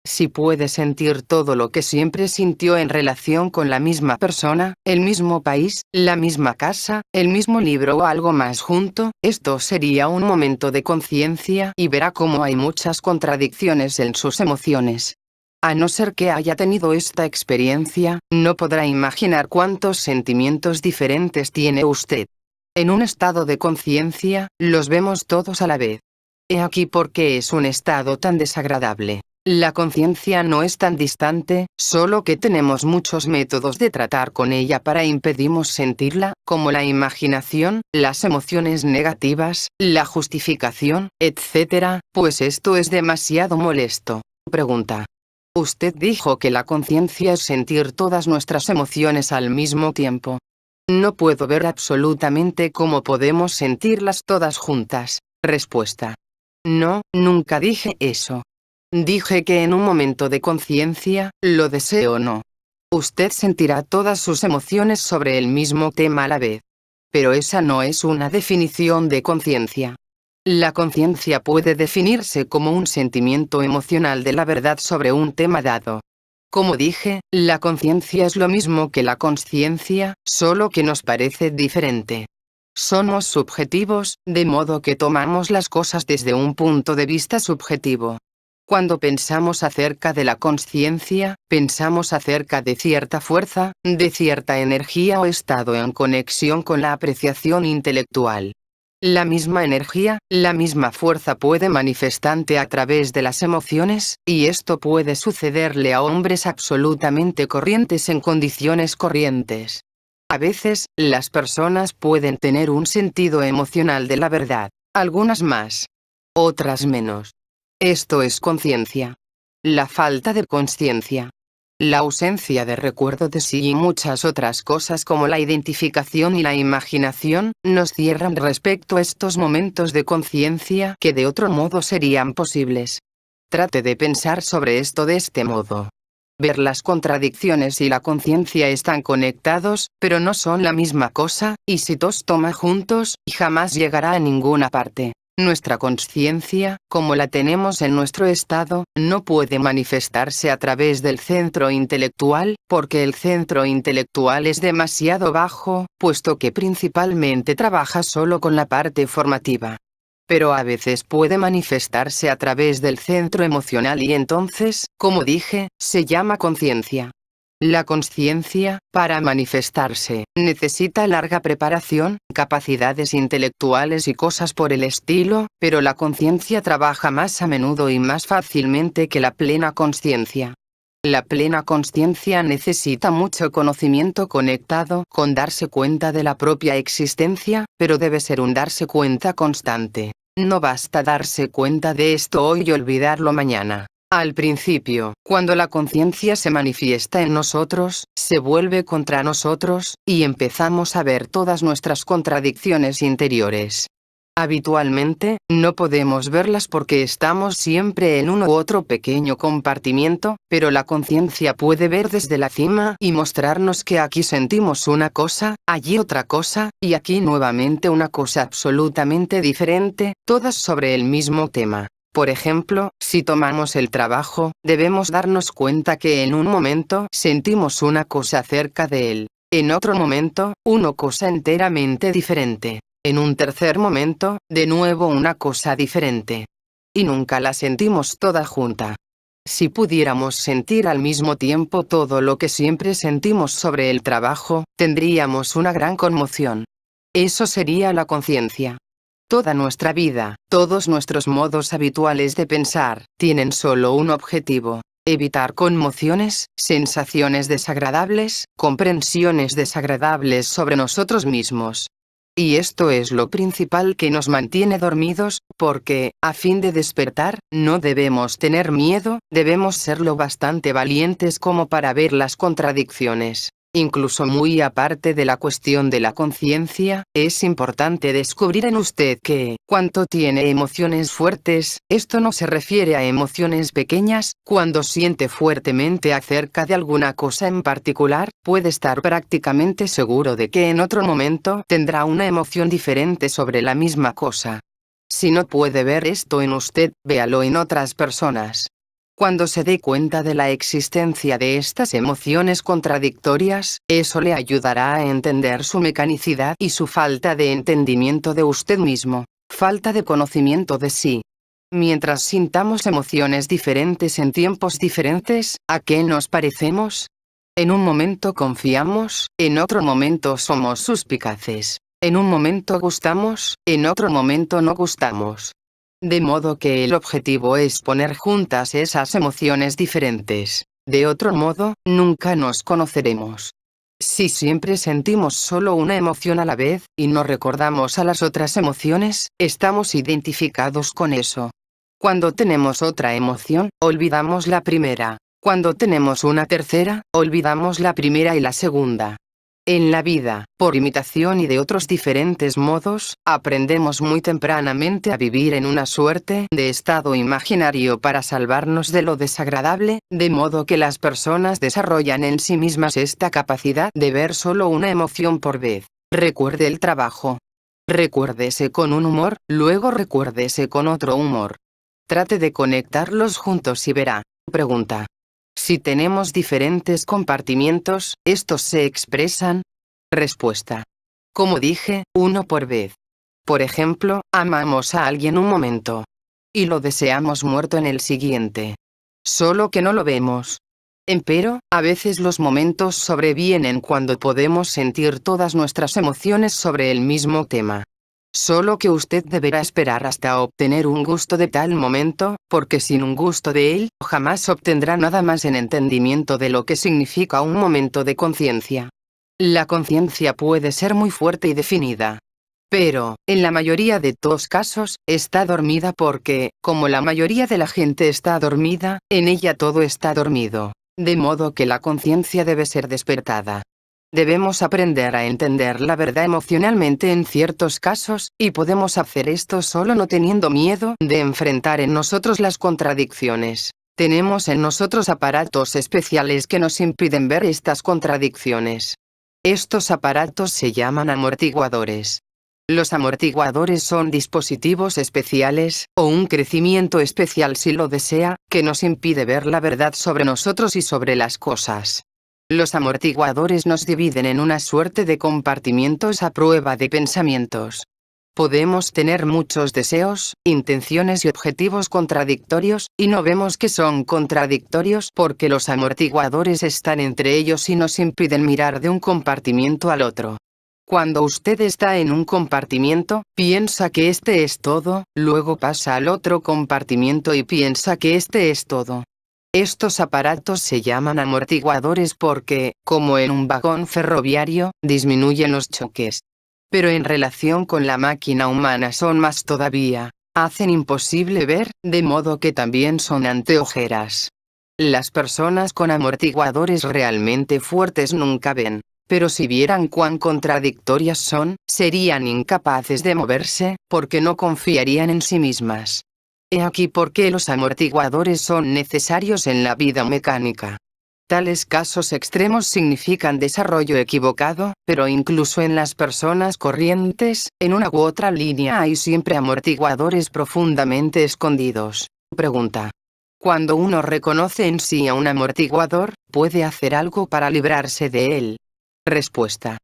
Si puede sentir todo lo que siempre sintió en relación con la misma persona, el mismo país, la misma casa, el mismo libro o algo más junto, esto sería un momento de conciencia y verá cómo hay muchas contradicciones en sus emociones. A no ser que haya tenido esta experiencia, no podrá imaginar cuántos sentimientos diferentes tiene usted. En un estado de conciencia, los vemos todos a la vez. He aquí por qué es un estado tan desagradable. La conciencia no es tan distante, solo que tenemos muchos métodos de tratar con ella para impedirnos sentirla, como la imaginación, las emociones negativas, la justificación, etc., pues esto es demasiado molesto. Pregunta. Usted dijo que la conciencia es sentir todas nuestras emociones al mismo tiempo. No puedo ver absolutamente cómo podemos sentirlas todas juntas. Respuesta. No, nunca dije eso. Dije que en un momento de conciencia, lo deseo o no, usted sentirá todas sus emociones sobre el mismo tema a la vez. Pero esa no es una definición de conciencia. La conciencia puede definirse como un sentimiento emocional de la verdad sobre un tema dado. Como dije, la conciencia es lo mismo que la consciencia, solo que nos parece diferente. Somos subjetivos, de modo que tomamos las cosas desde un punto de vista subjetivo. Cuando pensamos acerca de la consciencia, pensamos acerca de cierta fuerza, de cierta energía o estado en conexión con la apreciación intelectual. La misma energía, la misma fuerza puede manifestarse a través de las emociones, y esto puede sucederle a hombres absolutamente corrientes en condiciones corrientes. A veces, las personas pueden tener un sentido emocional de la verdad, algunas más, otras menos. Esto es conciencia. La falta de consciencia, la ausencia de recuerdo de sí y muchas otras cosas como la identificación y la imaginación, nos cierran respecto a estos momentos de conciencia que de otro modo serían posibles. Trate de pensar sobre esto de este modo. Ver las contradicciones y la conciencia están conectados, pero no son la misma cosa, y si los toma juntos, jamás llegará a ninguna parte. Nuestra consciencia, como la tenemos en nuestro estado, no puede manifestarse a través del centro intelectual, porque el centro intelectual es demasiado bajo, puesto que principalmente trabaja solo con la parte formativa. Pero a veces puede manifestarse a través del centro emocional y entonces, como dije, se llama conciencia. La consciencia, para manifestarse, necesita larga preparación, capacidades intelectuales y cosas por el estilo, pero la conciencia trabaja más a menudo y más fácilmente que la plena consciencia. La plena consciencia necesita mucho conocimiento conectado con darse cuenta de la propia existencia, pero debe ser un darse cuenta constante. No basta darse cuenta de esto hoy y olvidarlo mañana. Al principio, cuando la conciencia se manifiesta en nosotros, se vuelve contra nosotros, y empezamos a ver todas nuestras contradicciones interiores. Habitualmente, no podemos verlas porque estamos siempre en uno u otro pequeño compartimiento, pero la conciencia puede ver desde la cima y mostrarnos que aquí sentimos una cosa, allí otra cosa, y aquí nuevamente una cosa absolutamente diferente, todas sobre el mismo tema. Por ejemplo, si tomamos el trabajo, debemos darnos cuenta que en un momento sentimos una cosa acerca de él. En otro momento, una cosa enteramente diferente. En un tercer momento, de nuevo una cosa diferente. Y nunca la sentimos toda junta. Si pudiéramos sentir al mismo tiempo todo lo que siempre sentimos sobre el trabajo, tendríamos una gran conmoción. Eso sería la conciencia. Toda nuestra vida, todos nuestros modos habituales de pensar, tienen solo un objetivo: evitar conmociones, sensaciones desagradables, comprensiones desagradables sobre nosotros mismos. Y esto es lo principal que nos mantiene dormidos, porque, a fin de despertar, no debemos tener miedo, debemos ser lo bastante valientes como para ver las contradicciones. Incluso muy aparte de la cuestión de la conciencia, es importante descubrir en usted que, cuando tiene emociones fuertes, esto no se refiere a emociones pequeñas, cuando siente fuertemente acerca de alguna cosa en particular, puede estar prácticamente seguro de que en otro momento tendrá una emoción diferente sobre la misma cosa. Si no puede ver esto en usted, véalo en otras personas. Cuando se dé cuenta de la existencia de estas emociones contradictorias, eso le ayudará a entender su mecanicidad y su falta de entendimiento de usted mismo, falta de conocimiento de sí. Mientras sintamos emociones diferentes en tiempos diferentes, ¿a qué nos parecemos? En un momento confiamos, en otro momento somos suspicaces. En un momento gustamos, en otro momento no gustamos. De modo que el objetivo es poner juntas esas emociones diferentes. De otro modo, nunca nos conoceremos. Si siempre sentimos solo una emoción a la vez, y no recordamos a las otras emociones, estamos identificados con eso. Cuando tenemos otra emoción, olvidamos la primera. Cuando tenemos una tercera, olvidamos la primera y la segunda. En la vida, por imitación y de otros diferentes modos, aprendemos muy tempranamente a vivir en una suerte de estado imaginario para salvarnos de lo desagradable, de modo que las personas desarrollan en sí mismas esta capacidad de ver solo una emoción por vez. Recuerde el trabajo. Recuérdese con un humor, luego recuérdese con otro humor. Trate de conectarlos juntos y verá. Pregunta. Si tenemos diferentes compartimientos, ¿estos se expresan? Respuesta. Como dije, uno por vez. Por ejemplo, amamos a alguien un momento. Y lo deseamos muerto en el siguiente. Solo que no lo vemos. Empero, a veces los momentos sobrevienen cuando podemos sentir todas nuestras emociones sobre el mismo tema. Solo que usted deberá esperar hasta obtener un gusto de tal momento, porque sin un gusto de él, jamás obtendrá nada más en entendimiento de lo que significa un momento de conciencia. La conciencia puede ser muy fuerte y definida. Pero, en la mayoría de los casos, está dormida porque, como la mayoría de la gente está dormida, en ella todo está dormido. De modo que la conciencia debe ser despertada. Debemos aprender a entender la verdad emocionalmente en ciertos casos, y podemos hacer esto solo no teniendo miedo de enfrentar en nosotros las contradicciones. Tenemos en nosotros aparatos especiales que nos impiden ver estas contradicciones. Estos aparatos se llaman amortiguadores. Los amortiguadores son dispositivos especiales, o un crecimiento especial si lo desea, que nos impide ver la verdad sobre nosotros y sobre las cosas. Los amortiguadores nos dividen en una suerte de compartimientos a prueba de pensamientos. Podemos tener muchos deseos, intenciones y objetivos contradictorios, y no vemos que son contradictorios porque los amortiguadores están entre ellos y nos impiden mirar de un compartimiento al otro. Cuando usted está en un compartimiento, piensa que este es todo, luego pasa al otro compartimiento y piensa que este es todo. Estos aparatos se llaman amortiguadores porque, como en un vagón ferroviario, disminuyen los choques. Pero en relación con la máquina humana son más todavía. Hacen imposible ver, de modo que también son anteojeras. Las personas con amortiguadores realmente fuertes nunca ven. Pero si vieran cuán contradictorias son, serían incapaces de moverse, porque no confiarían en sí mismas. He aquí por qué los amortiguadores son necesarios en la vida mecánica. Tales casos extremos significan desarrollo equivocado, pero incluso en las personas corrientes, en una u otra línea hay siempre amortiguadores profundamente escondidos. Pregunta. Cuando uno reconoce en sí a un amortiguador, ¿puede hacer algo para librarse de él? Respuesta.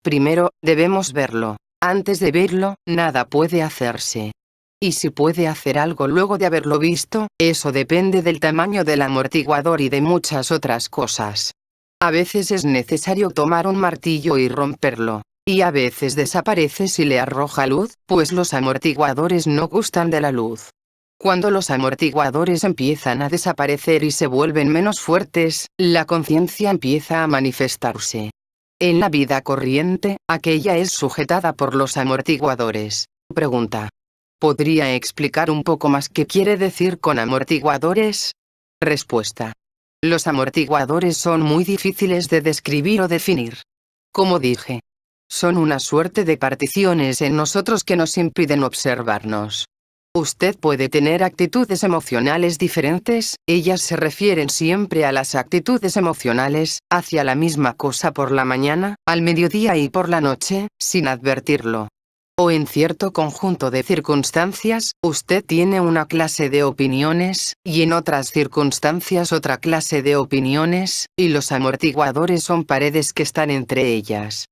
Primero, debemos verlo. Antes de verlo, nada puede hacerse. Y si puede hacer algo luego de haberlo visto, eso depende del tamaño del amortiguador y de muchas otras cosas. A veces es necesario tomar un martillo y romperlo. Y a veces desaparece si le arroja luz, pues los amortiguadores no gustan de la luz. Cuando los amortiguadores empiezan a desaparecer y se vuelven menos fuertes, la conciencia empieza a manifestarse. En la vida corriente, aquella es sujetada por los amortiguadores. Pregunta. ¿Podría explicar un poco más qué quiere decir con amortiguadores? Respuesta. Los amortiguadores son muy difíciles de describir o definir. Como dije, son una suerte de particiones en nosotros que nos impiden observarnos. Usted puede tener actitudes emocionales diferentes, ellas se refieren siempre a las actitudes emocionales, hacia la misma cosa por la mañana, al mediodía y por la noche, sin advertirlo. O en cierto conjunto de circunstancias, usted tiene una clase de opiniones, y en otras circunstancias otra clase de opiniones, y los amortiguadores son paredes que están entre ellas.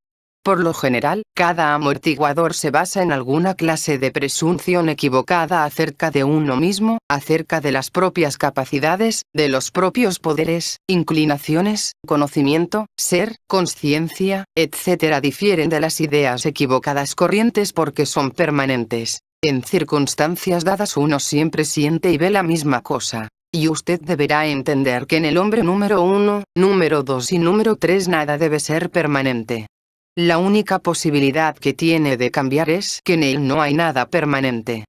Por lo general, cada amortiguador se basa en alguna clase de presunción equivocada acerca de uno mismo, acerca de las propias capacidades, de los propios poderes, inclinaciones, conocimiento, ser, conciencia, etc. Difieren de las ideas equivocadas corrientes porque son permanentes. En circunstancias dadas uno siempre siente y ve la misma cosa. Y usted deberá entender que en el hombre número 1, número 2 y número 3 nada debe ser permanente. La única posibilidad que tiene de cambiar es que en él no hay nada permanente.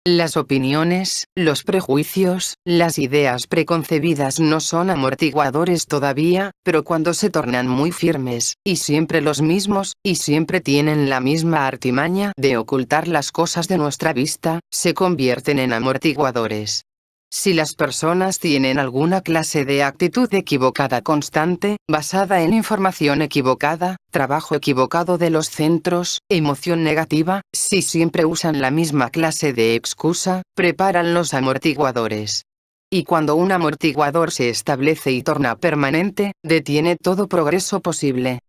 Las opiniones, los prejuicios, las ideas preconcebidas no son amortiguadores todavía, pero cuando se tornan muy firmes, y siempre los mismos, y siempre tienen la misma artimaña de ocultar las cosas de nuestra vista, se convierten en amortiguadores. Si las personas tienen alguna clase de actitud equivocada constante, basada en información equivocada, trabajo equivocado de los centros, emoción negativa, si siempre usan la misma clase de excusa, preparan los amortiguadores. Y cuando un amortiguador se establece y torna permanente, detiene todo progreso posible.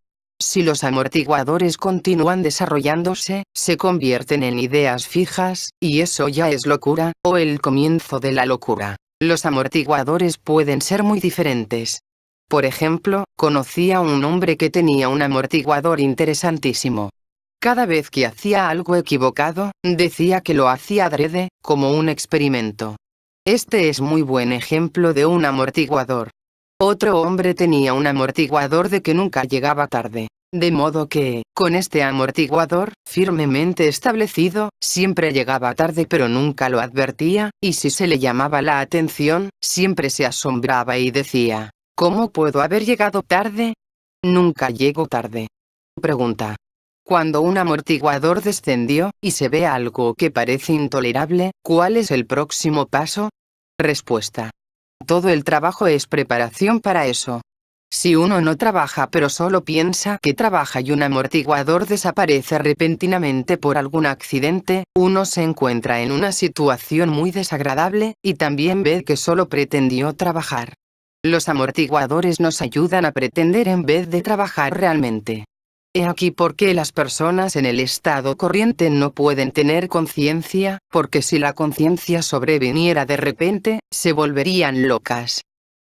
Si los amortiguadores continúan desarrollándose, se convierten en ideas fijas, y eso ya es locura, o el comienzo de la locura. Los amortiguadores pueden ser muy diferentes. Por ejemplo, conocí a un hombre que tenía un amortiguador interesantísimo. Cada vez que hacía algo equivocado, decía que lo hacía adrede, como un experimento. Este es muy buen ejemplo de un amortiguador. Otro hombre tenía un amortiguador de que nunca llegaba tarde. De modo que, con este amortiguador, firmemente establecido, siempre llegaba tarde pero nunca lo advertía, y si se le llamaba la atención, siempre se asombraba y decía, ¿cómo puedo haber llegado tarde? Nunca llego tarde. Pregunta. Cuando un amortiguador descendió, y se ve algo que parece intolerable, ¿cuál es el próximo paso? Respuesta. Todo el trabajo es preparación para eso. Si uno no trabaja pero solo piensa que trabaja y un amortiguador desaparece repentinamente por algún accidente, uno se encuentra en una situación muy desagradable, y también ve que solo pretendió trabajar. Los amortiguadores nos ayudan a pretender en vez de trabajar realmente. He aquí por qué las personas en el estado corriente no pueden tener conciencia, porque si la conciencia sobreviniera de repente, se volverían locas.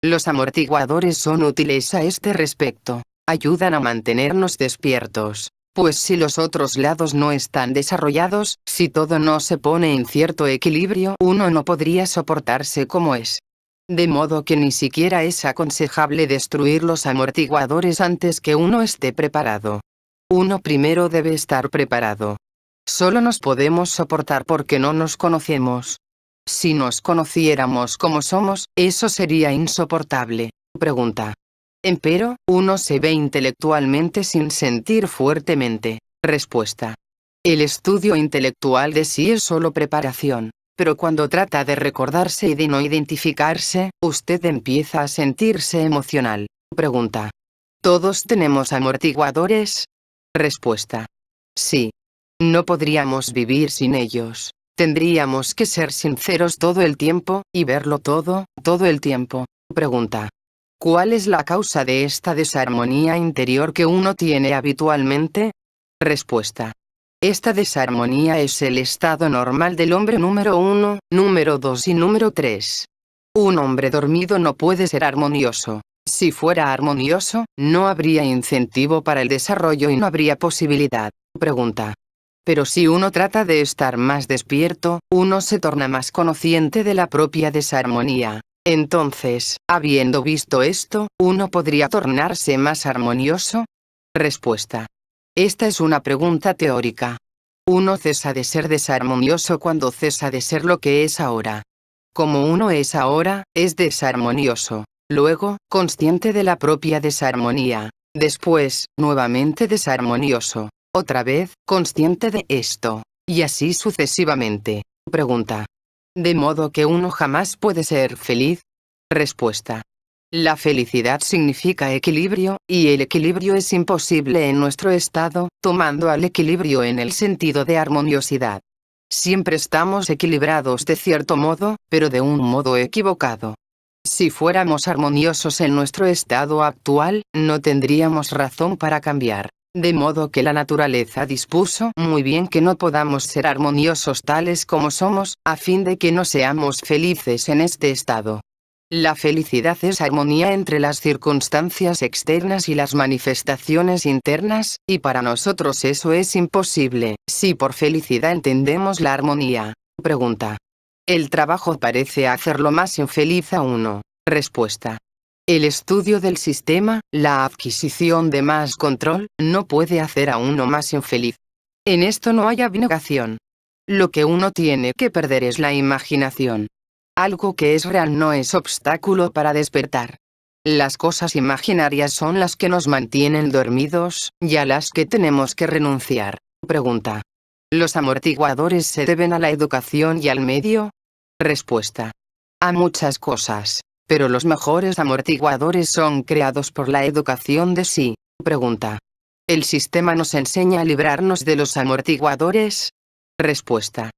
Los amortiguadores son útiles a este respecto. Ayudan a mantenernos despiertos. Pues si los otros lados no están desarrollados, si todo no se pone en cierto equilibrio, uno no podría soportarse como es. De modo que ni siquiera es aconsejable destruir los amortiguadores antes que uno esté preparado. Uno primero debe estar preparado. Solo nos podemos soportar porque no nos conocemos. Si nos conociéramos como somos, eso sería insoportable. Pregunta. Empero, uno se ve intelectualmente sin sentir fuertemente. Respuesta. El estudio intelectual de sí es solo preparación. Pero cuando trata de recordarse y de no identificarse, usted empieza a sentirse emocional. Pregunta. ¿Todos tenemos amortiguadores? Respuesta. Sí. No podríamos vivir sin ellos. Tendríamos que ser sinceros todo el tiempo, y verlo todo el tiempo. Pregunta. ¿Cuál es la causa de esta desarmonía interior que uno tiene habitualmente? Respuesta. Esta desarmonía es el estado normal del hombre número 1, número 2 y número 3. Un hombre dormido no puede ser armonioso. Si fuera armonioso, no habría incentivo para el desarrollo y no habría posibilidad. Pregunta. Pero si uno trata de estar más despierto, uno se torna más consciente de la propia desarmonía. Entonces, habiendo visto esto, ¿uno podría tornarse más armonioso? Respuesta. Esta es una pregunta teórica. Uno cesa de ser desarmonioso cuando cesa de ser lo que es ahora. Como uno es ahora, es desarmonioso. Luego, consciente de la propia desarmonía. Después, nuevamente desarmonioso. Otra vez, consciente de esto. Y así sucesivamente. Pregunta. ¿De modo que uno jamás puede ser feliz? Respuesta. La felicidad significa equilibrio, y el equilibrio es imposible en nuestro estado, tomando al equilibrio en el sentido de armoniosidad. Siempre estamos equilibrados de cierto modo, pero de un modo equivocado. Si fuéramos armoniosos en nuestro estado actual, no tendríamos razón para cambiar. De modo que la naturaleza dispuso muy bien que no podamos ser armoniosos tales como somos, a fin de que no seamos felices en este estado. La felicidad es armonía entre las circunstancias externas y las manifestaciones internas, y para nosotros eso es imposible, si por felicidad entendemos la armonía. Pregunta. El trabajo parece hacerlo más infeliz a uno. Respuesta. El estudio del sistema, la adquisición de más control, no puede hacer a uno más infeliz. En esto no hay abnegación. Lo que uno tiene que perder es la imaginación. Algo que es real no es obstáculo para despertar. Las cosas imaginarias son las que nos mantienen dormidos, y a las que tenemos que renunciar. Pregunta. ¿Los amortiguadores se deben a la educación y al medio? Respuesta. A muchas cosas, pero los mejores amortiguadores son creados por la educación de sí. Pregunta. ¿El sistema nos enseña a librarnos de los amortiguadores? Respuesta.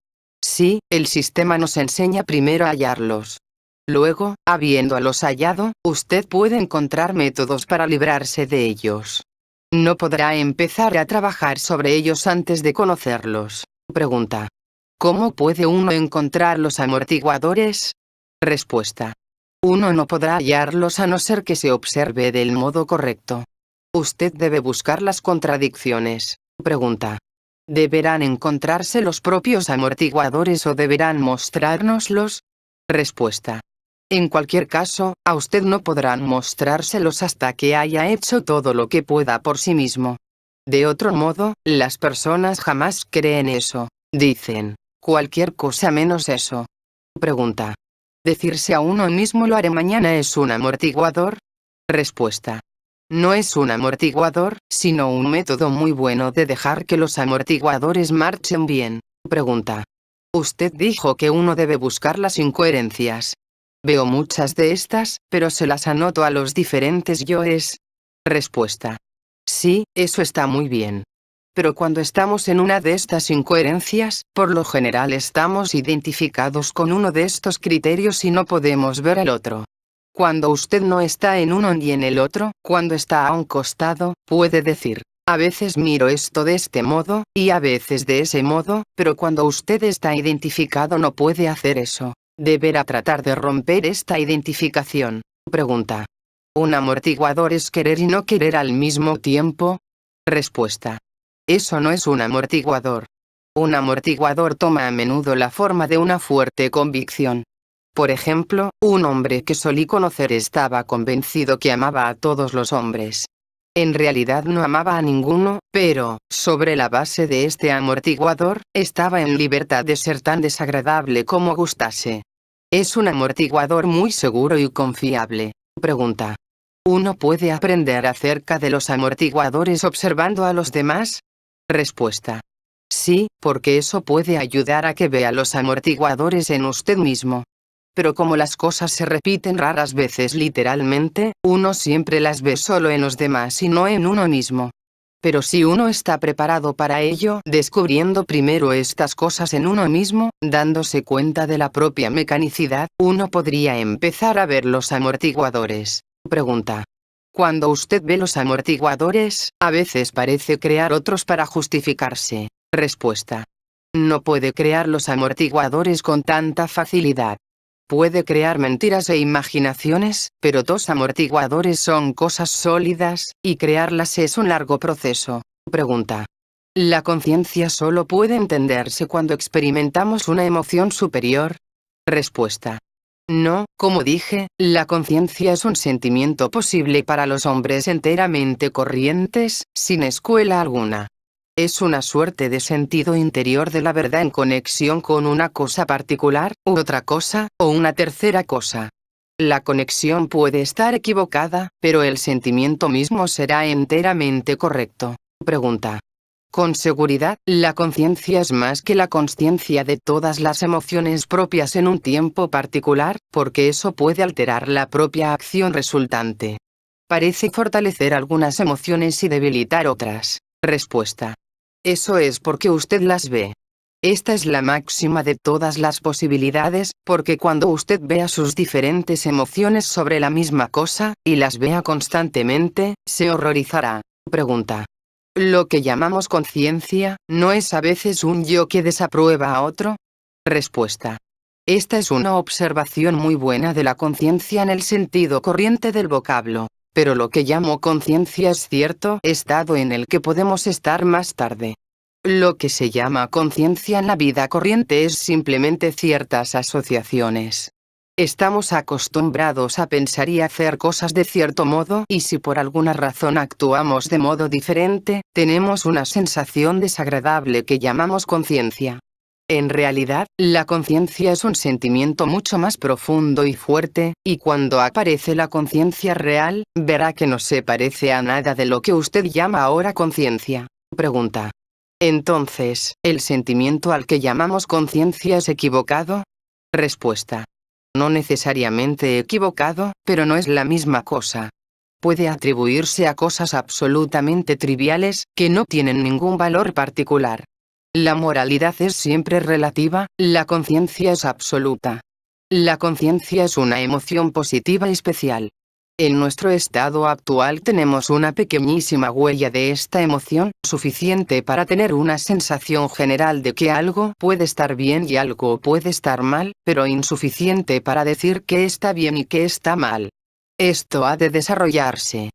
Sí, el sistema nos enseña primero a hallarlos. Luego, habiéndolos hallado, usted puede encontrar métodos para librarse de ellos. No podrá empezar a trabajar sobre ellos antes de conocerlos. Pregunta. ¿Cómo puede uno encontrar los amortiguadores? Respuesta. Uno no podrá hallarlos a no ser que se observe del modo correcto. Usted debe buscar las contradicciones. Pregunta. ¿Deberán encontrarse los propios amortiguadores o deberán mostrárnoslos? Respuesta. En cualquier caso, a usted no podrán mostrárselos hasta que haya hecho todo lo que pueda por sí mismo. De otro modo, las personas jamás creen eso. Dicen, cualquier cosa menos eso. Pregunta. ¿Decirse a uno mismo lo haré mañana es un amortiguador? Respuesta. No es un amortiguador, sino un método muy bueno de dejar que los amortiguadores marchen bien. Pregunta. Usted dijo que uno debe buscar las incoherencias. Veo muchas de estas, pero se las anoto a los diferentes yoes. Respuesta. Sí, eso está muy bien. Pero cuando estamos en una de estas incoherencias, por lo general estamos identificados con uno de estos criterios y no podemos ver el otro. Cuando usted no está en uno ni en el otro, cuando está a un costado, puede decir, a veces miro esto de este modo, y a veces de ese modo, pero cuando usted está identificado no puede hacer eso. Deberá tratar de romper esta identificación. Pregunta. ¿Un amortiguador es querer y no querer al mismo tiempo? Respuesta. Eso no es un amortiguador. Un amortiguador toma a menudo la forma de una fuerte convicción. Por ejemplo, un hombre que solí conocer estaba convencido que amaba a todos los hombres. En realidad no amaba a ninguno, pero, sobre la base de este amortiguador, estaba en libertad de ser tan desagradable como gustase. Es un amortiguador muy seguro y confiable. Pregunta. ¿Uno puede aprender acerca de los amortiguadores observando a los demás? Respuesta. Sí, porque eso puede ayudar a que vea los amortiguadores en usted mismo. Pero como las cosas se repiten raras veces literalmente, uno siempre las ve solo en los demás y no en uno mismo. Pero si uno está preparado para ello, descubriendo primero estas cosas en uno mismo, dándose cuenta de la propia mecanicidad, uno podría empezar a ver los amortiguadores. Pregunta. Cuando usted ve los amortiguadores, a veces parece crear otros para justificarse. Respuesta. No puede crear los amortiguadores con tanta facilidad. Puede crear mentiras e imaginaciones, pero dos amortiguadores son cosas sólidas, y crearlas es un largo proceso. Pregunta. ¿La conciencia solo puede entenderse cuando experimentamos una emoción superior? Respuesta. No, como dije, la conciencia es un sentimiento posible para los hombres enteramente corrientes, sin escuela alguna. Es una suerte de sentido interior de la verdad en conexión con una cosa particular, u otra cosa, o una tercera cosa. La conexión puede estar equivocada, pero el sentimiento mismo será enteramente correcto. Pregunta. Con seguridad, la conciencia es más que la consciencia de todas las emociones propias en un tiempo particular, porque eso puede alterar la propia acción resultante. Parece fortalecer algunas emociones y debilitar otras. Respuesta. Eso es porque usted las ve. Esta es la máxima de todas las posibilidades, porque cuando usted vea sus diferentes emociones sobre la misma cosa, y las vea constantemente, se horrorizará. Pregunta. ¿Lo que llamamos conciencia, no es a veces un yo que desaprueba a otro? Respuesta. Esta es una observación muy buena de la conciencia en el sentido corriente del vocablo. Pero lo que llamo conciencia es cierto estado en el que podemos estar más tarde. Lo que se llama conciencia en la vida corriente es simplemente ciertas asociaciones. Estamos acostumbrados a pensar y hacer cosas de cierto modo y si por alguna razón actuamos de modo diferente, tenemos una sensación desagradable que llamamos conciencia. En realidad, la conciencia es un sentimiento mucho más profundo y fuerte, y cuando aparece la conciencia real, verá que no se parece a nada de lo que usted llama ahora conciencia. Pregunta. Entonces, ¿el sentimiento al que llamamos conciencia es equivocado? Respuesta. No necesariamente equivocado, pero no es la misma cosa. Puede atribuirse a cosas absolutamente triviales, que no tienen ningún valor particular. La moralidad es siempre relativa, la conciencia es absoluta. La conciencia es una emoción positiva y especial. En nuestro estado actual tenemos una pequeñísima huella de esta emoción, suficiente para tener una sensación general de que algo puede estar bien y algo puede estar mal, pero insuficiente para decir que está bien y que está mal. Esto ha de desarrollarse.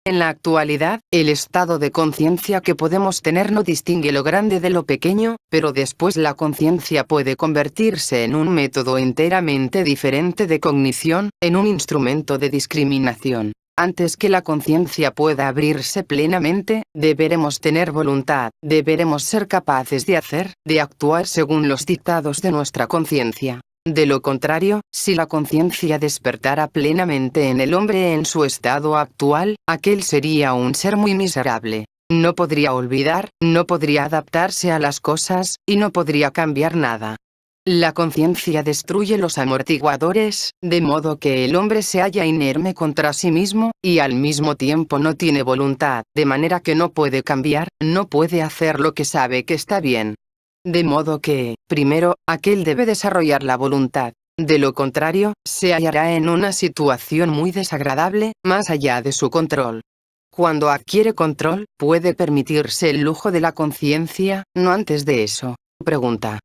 En la actualidad, el estado de conciencia que podemos tener no distingue lo grande de lo pequeño, pero después la conciencia puede convertirse en un método enteramente diferente de cognición, en un instrumento de discriminación. Antes que la conciencia pueda abrirse plenamente, deberemos tener voluntad, deberemos ser capaces de hacer, de actuar según los dictados de nuestra conciencia. De lo contrario, si la conciencia despertara plenamente en el hombre en su estado actual, aquel sería un ser muy miserable. No podría olvidar, no podría adaptarse a las cosas, y no podría cambiar nada. La conciencia destruye los amortiguadores, de modo que el hombre se halla inerme contra sí mismo, y al mismo tiempo no tiene voluntad, de manera que no puede cambiar, no puede hacer lo que sabe que está bien. De modo que, primero, aquel debe desarrollar la voluntad. De lo contrario, se hallará en una situación muy desagradable, más allá de su control. Cuando adquiere control, puede permitirse el lujo de la conciencia, no antes de eso. Pregunta.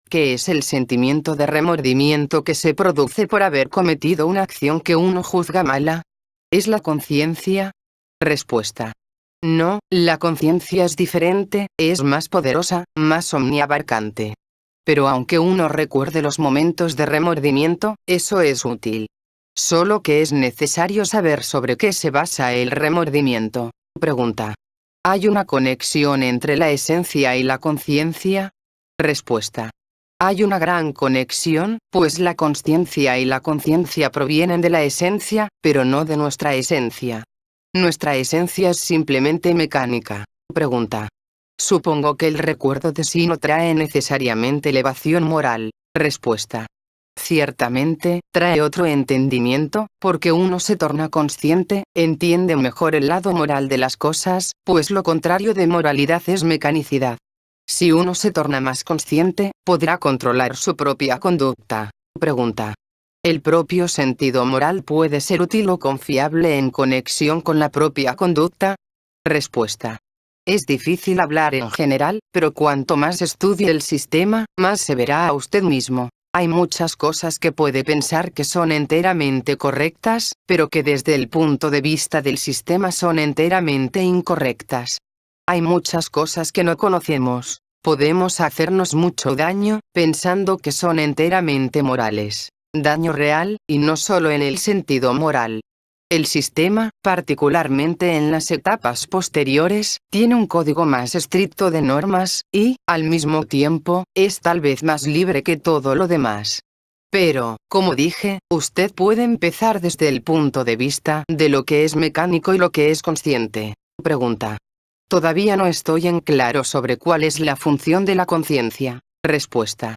¿Qué es el sentimiento de remordimiento que se produce por haber cometido una acción que uno juzga mala? ¿Es la conciencia? Respuesta. No, la conciencia es diferente, es más poderosa, más omniabarcante. Pero aunque uno recuerde los momentos de remordimiento, eso es útil. Solo que es necesario saber sobre qué se basa el remordimiento. Pregunta. ¿Hay una conexión entre la esencia y la conciencia? Respuesta. Hay una gran conexión, pues la consciencia y la conciencia provienen de la esencia, pero no de nuestra esencia. Nuestra esencia es simplemente mecánica. Pregunta. Supongo que el recuerdo de sí no trae necesariamente elevación moral. Respuesta. Ciertamente, trae otro entendimiento, porque uno se torna consciente, entiende mejor el lado moral de las cosas, pues lo contrario de moralidad es mecanicidad. Si uno se torna más consciente, podrá controlar su propia conducta. Pregunta. ¿El propio sentido moral puede ser útil o confiable en conexión con la propia conducta? Respuesta. Es difícil hablar en general, pero cuanto más estudie el sistema, más se verá a usted mismo. Hay muchas cosas que puede pensar que son enteramente correctas, pero que desde el punto de vista del sistema son enteramente incorrectas. Hay muchas cosas que no conocemos. Podemos hacernos mucho daño, pensando que son enteramente morales. Daño real, y no solo en el sentido moral. El sistema, particularmente en las etapas posteriores, tiene un código más estricto de normas, y, al mismo tiempo, es tal vez más libre que todo lo demás. Pero, como dije, usted puede empezar desde el punto de vista de lo que es mecánico y lo que es consciente. Pregunta. Todavía no estoy en claro sobre cuál es la función de la conciencia. Respuesta.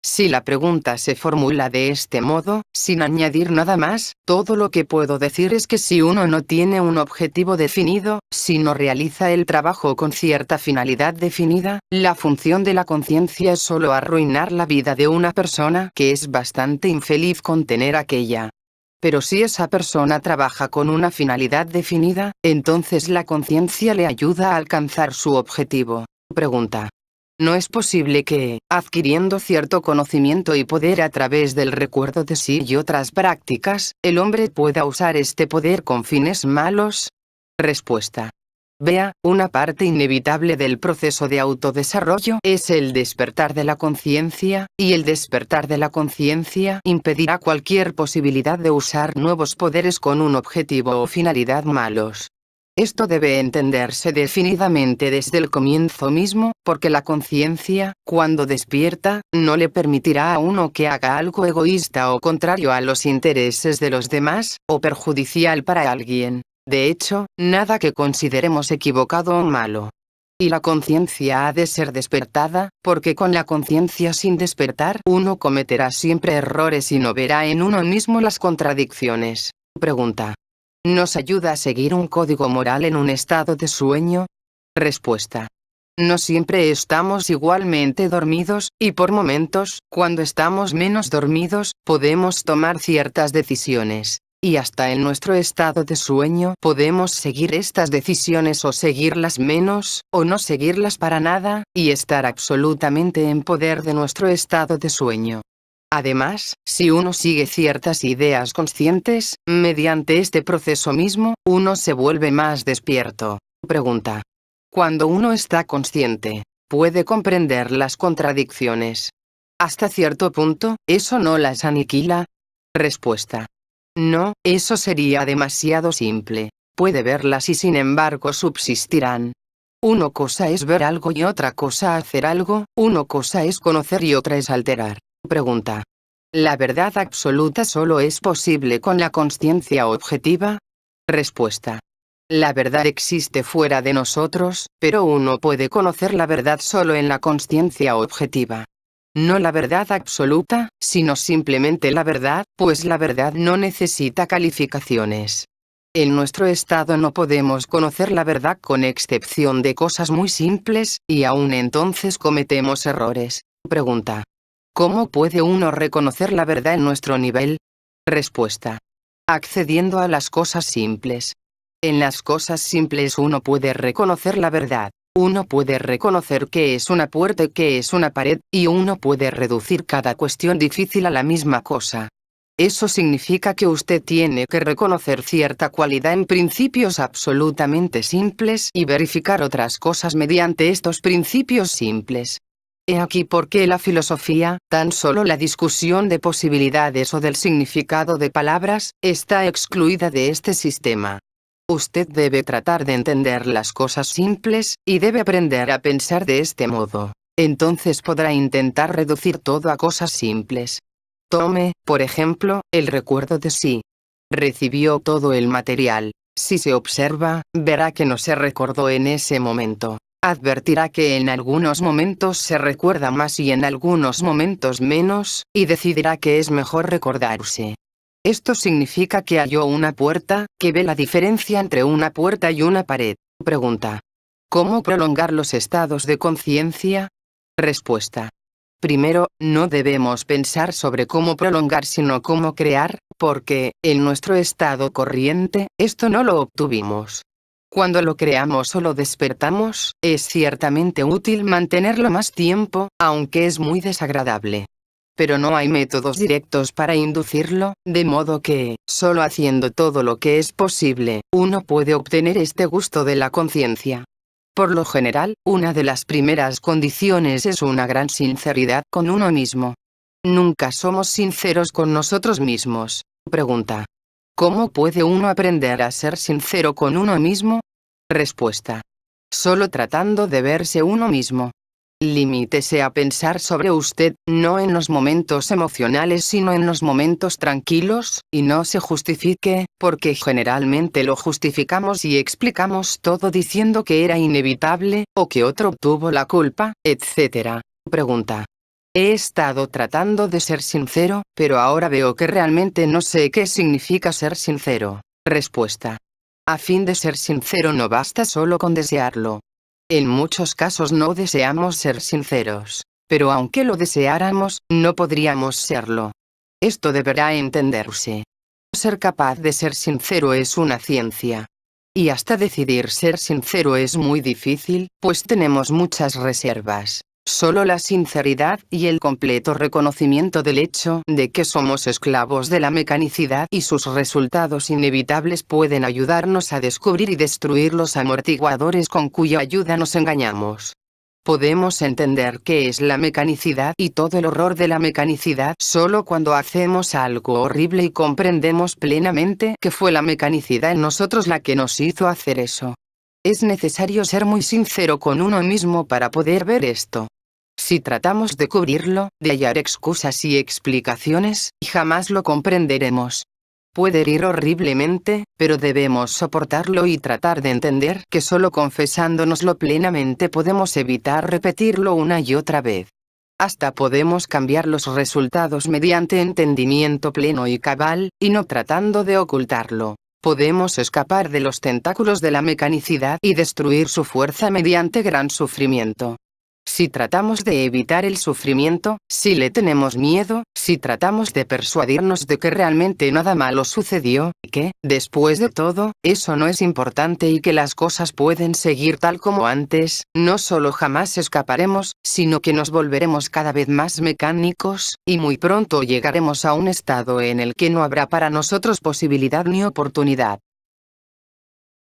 Si la pregunta se formula de este modo, sin añadir nada más, todo lo que puedo decir es que si uno no tiene un objetivo definido, si no realiza el trabajo con cierta finalidad definida, la función de la conciencia es solo arruinar la vida de una persona que es bastante infeliz con tener aquella. Pero si esa persona trabaja con una finalidad definida, entonces la conciencia le ayuda a alcanzar su objetivo. Pregunta. ¿No es posible que, adquiriendo cierto conocimiento y poder a través del recuerdo de sí y otras prácticas, el hombre pueda usar este poder con fines malos? Respuesta. Vea, una parte inevitable del proceso de autodesarrollo es el despertar de la conciencia, y el despertar de la conciencia impedirá cualquier posibilidad de usar nuevos poderes con un objetivo o finalidad malos. Esto debe entenderse definidamente desde el comienzo mismo, porque la conciencia, cuando despierta, no le permitirá a uno que haga algo egoísta o contrario a los intereses de los demás, o perjudicial para alguien. De hecho, nada que consideremos equivocado o malo. Y la conciencia ha de ser despertada, porque con la conciencia sin despertar, uno cometerá siempre errores y no verá en uno mismo las contradicciones. Pregunta. ¿Nos ayuda a seguir un código moral en un estado de sueño? Respuesta. No siempre estamos igualmente dormidos, y por momentos, cuando estamos menos dormidos, podemos tomar ciertas decisiones. Y hasta en nuestro estado de sueño podemos seguir estas decisiones o seguirlas menos, o no seguirlas para nada, y estar absolutamente en poder de nuestro estado de sueño. Además, si uno sigue ciertas ideas conscientes, mediante este proceso mismo, uno se vuelve más despierto. Pregunta. Cuando uno está consciente, ¿puede comprender las contradicciones? Hasta cierto punto, ¿eso no las aniquila? Respuesta. No, eso sería demasiado simple. Puede verlas y sin embargo subsistirán. Una cosa es ver algo y otra cosa hacer algo, una cosa es conocer y otra es alterar. Pregunta. ¿La verdad absoluta solo es posible con la consciencia objetiva? Respuesta. La verdad existe fuera de nosotros, pero uno puede conocer la verdad solo en la consciencia objetiva. No la verdad absoluta, sino simplemente la verdad, pues la verdad no necesita calificaciones. En nuestro estado no podemos conocer la verdad con excepción de cosas muy simples, y aún entonces cometemos errores. Pregunta. ¿Cómo puede uno reconocer la verdad en nuestro nivel? Respuesta. Accediendo a las cosas simples. En las cosas simples uno puede reconocer la verdad. Uno puede reconocer qué es una puerta y qué es una pared, y uno puede reducir cada cuestión difícil a la misma cosa. Eso significa que usted tiene que reconocer cierta cualidad en principios absolutamente simples y verificar otras cosas mediante estos principios simples. He aquí por qué la filosofía, tan solo la discusión de posibilidades o del significado de palabras, está excluida de este sistema. Usted debe tratar de entender las cosas simples, y debe aprender a pensar de este modo. Entonces podrá intentar reducir todo a cosas simples. Tome, por ejemplo, el recuerdo de sí. Recibió todo el material. Si se observa, verá que no se recordó en ese momento. Advertirá que en algunos momentos se recuerda más y en algunos momentos menos, y decidirá que es mejor recordarse. Esto significa que halló una puerta, que ve la diferencia entre una puerta y una pared. Pregunta. ¿Cómo prolongar los estados de conciencia? Respuesta. Primero, no debemos pensar sobre cómo prolongar sino cómo crear, porque, en nuestro estado corriente, esto no lo obtuvimos. Cuando lo creamos o lo despertamos, es ciertamente útil mantenerlo más tiempo, aunque es muy desagradable. Pero no hay métodos directos para inducirlo, de modo que, solo haciendo todo lo que es posible, uno puede obtener este gusto de la conciencia. Por lo general, una de las primeras condiciones es una gran sinceridad con uno mismo. Nunca somos sinceros con nosotros mismos. Pregunta. ¿Cómo puede uno aprender a ser sincero con uno mismo? Respuesta. Solo tratando de verse uno mismo. Limítese a pensar sobre usted, no en los momentos emocionales sino en los momentos tranquilos, y no se justifique, porque generalmente lo justificamos y explicamos todo diciendo que era inevitable, o que otro obtuvo la culpa, etc. Pregunta. He estado tratando de ser sincero, pero ahora veo que realmente no sé qué significa ser sincero. Respuesta. A fin de ser sincero no basta solo con desearlo. En muchos casos no deseamos ser sinceros, pero aunque lo deseáramos, no podríamos serlo. Esto deberá entenderse. Ser capaz de ser sincero es una ciencia. Y hasta decidir ser sincero es muy difícil, pues tenemos muchas reservas. Solo la sinceridad y el completo reconocimiento del hecho de que somos esclavos de la mecanicidad y sus resultados inevitables pueden ayudarnos a descubrir y destruir los amortiguadores con cuya ayuda nos engañamos. Podemos entender qué es la mecanicidad y todo el horror de la mecanicidad solo cuando hacemos algo horrible y comprendemos plenamente que fue la mecanicidad en nosotros la que nos hizo hacer eso. Es necesario ser muy sincero con uno mismo para poder ver esto. Si tratamos de cubrirlo, de hallar excusas y explicaciones, jamás lo comprenderemos. Puede herir horriblemente, pero debemos soportarlo y tratar de entender que solo confesándonoslo plenamente podemos evitar repetirlo una y otra vez. Hasta podemos cambiar los resultados mediante entendimiento pleno y cabal, y no tratando de ocultarlo. Podemos escapar de los tentáculos de la mecanicidad y destruir su fuerza mediante gran sufrimiento. Si tratamos de evitar el sufrimiento, si le tenemos miedo, si tratamos de persuadirnos de que realmente nada malo sucedió, que, después de todo, eso no es importante y que las cosas pueden seguir tal como antes, no solo jamás escaparemos, sino que nos volveremos cada vez más mecánicos, y muy pronto llegaremos a un estado en el que no habrá para nosotros posibilidad ni oportunidad.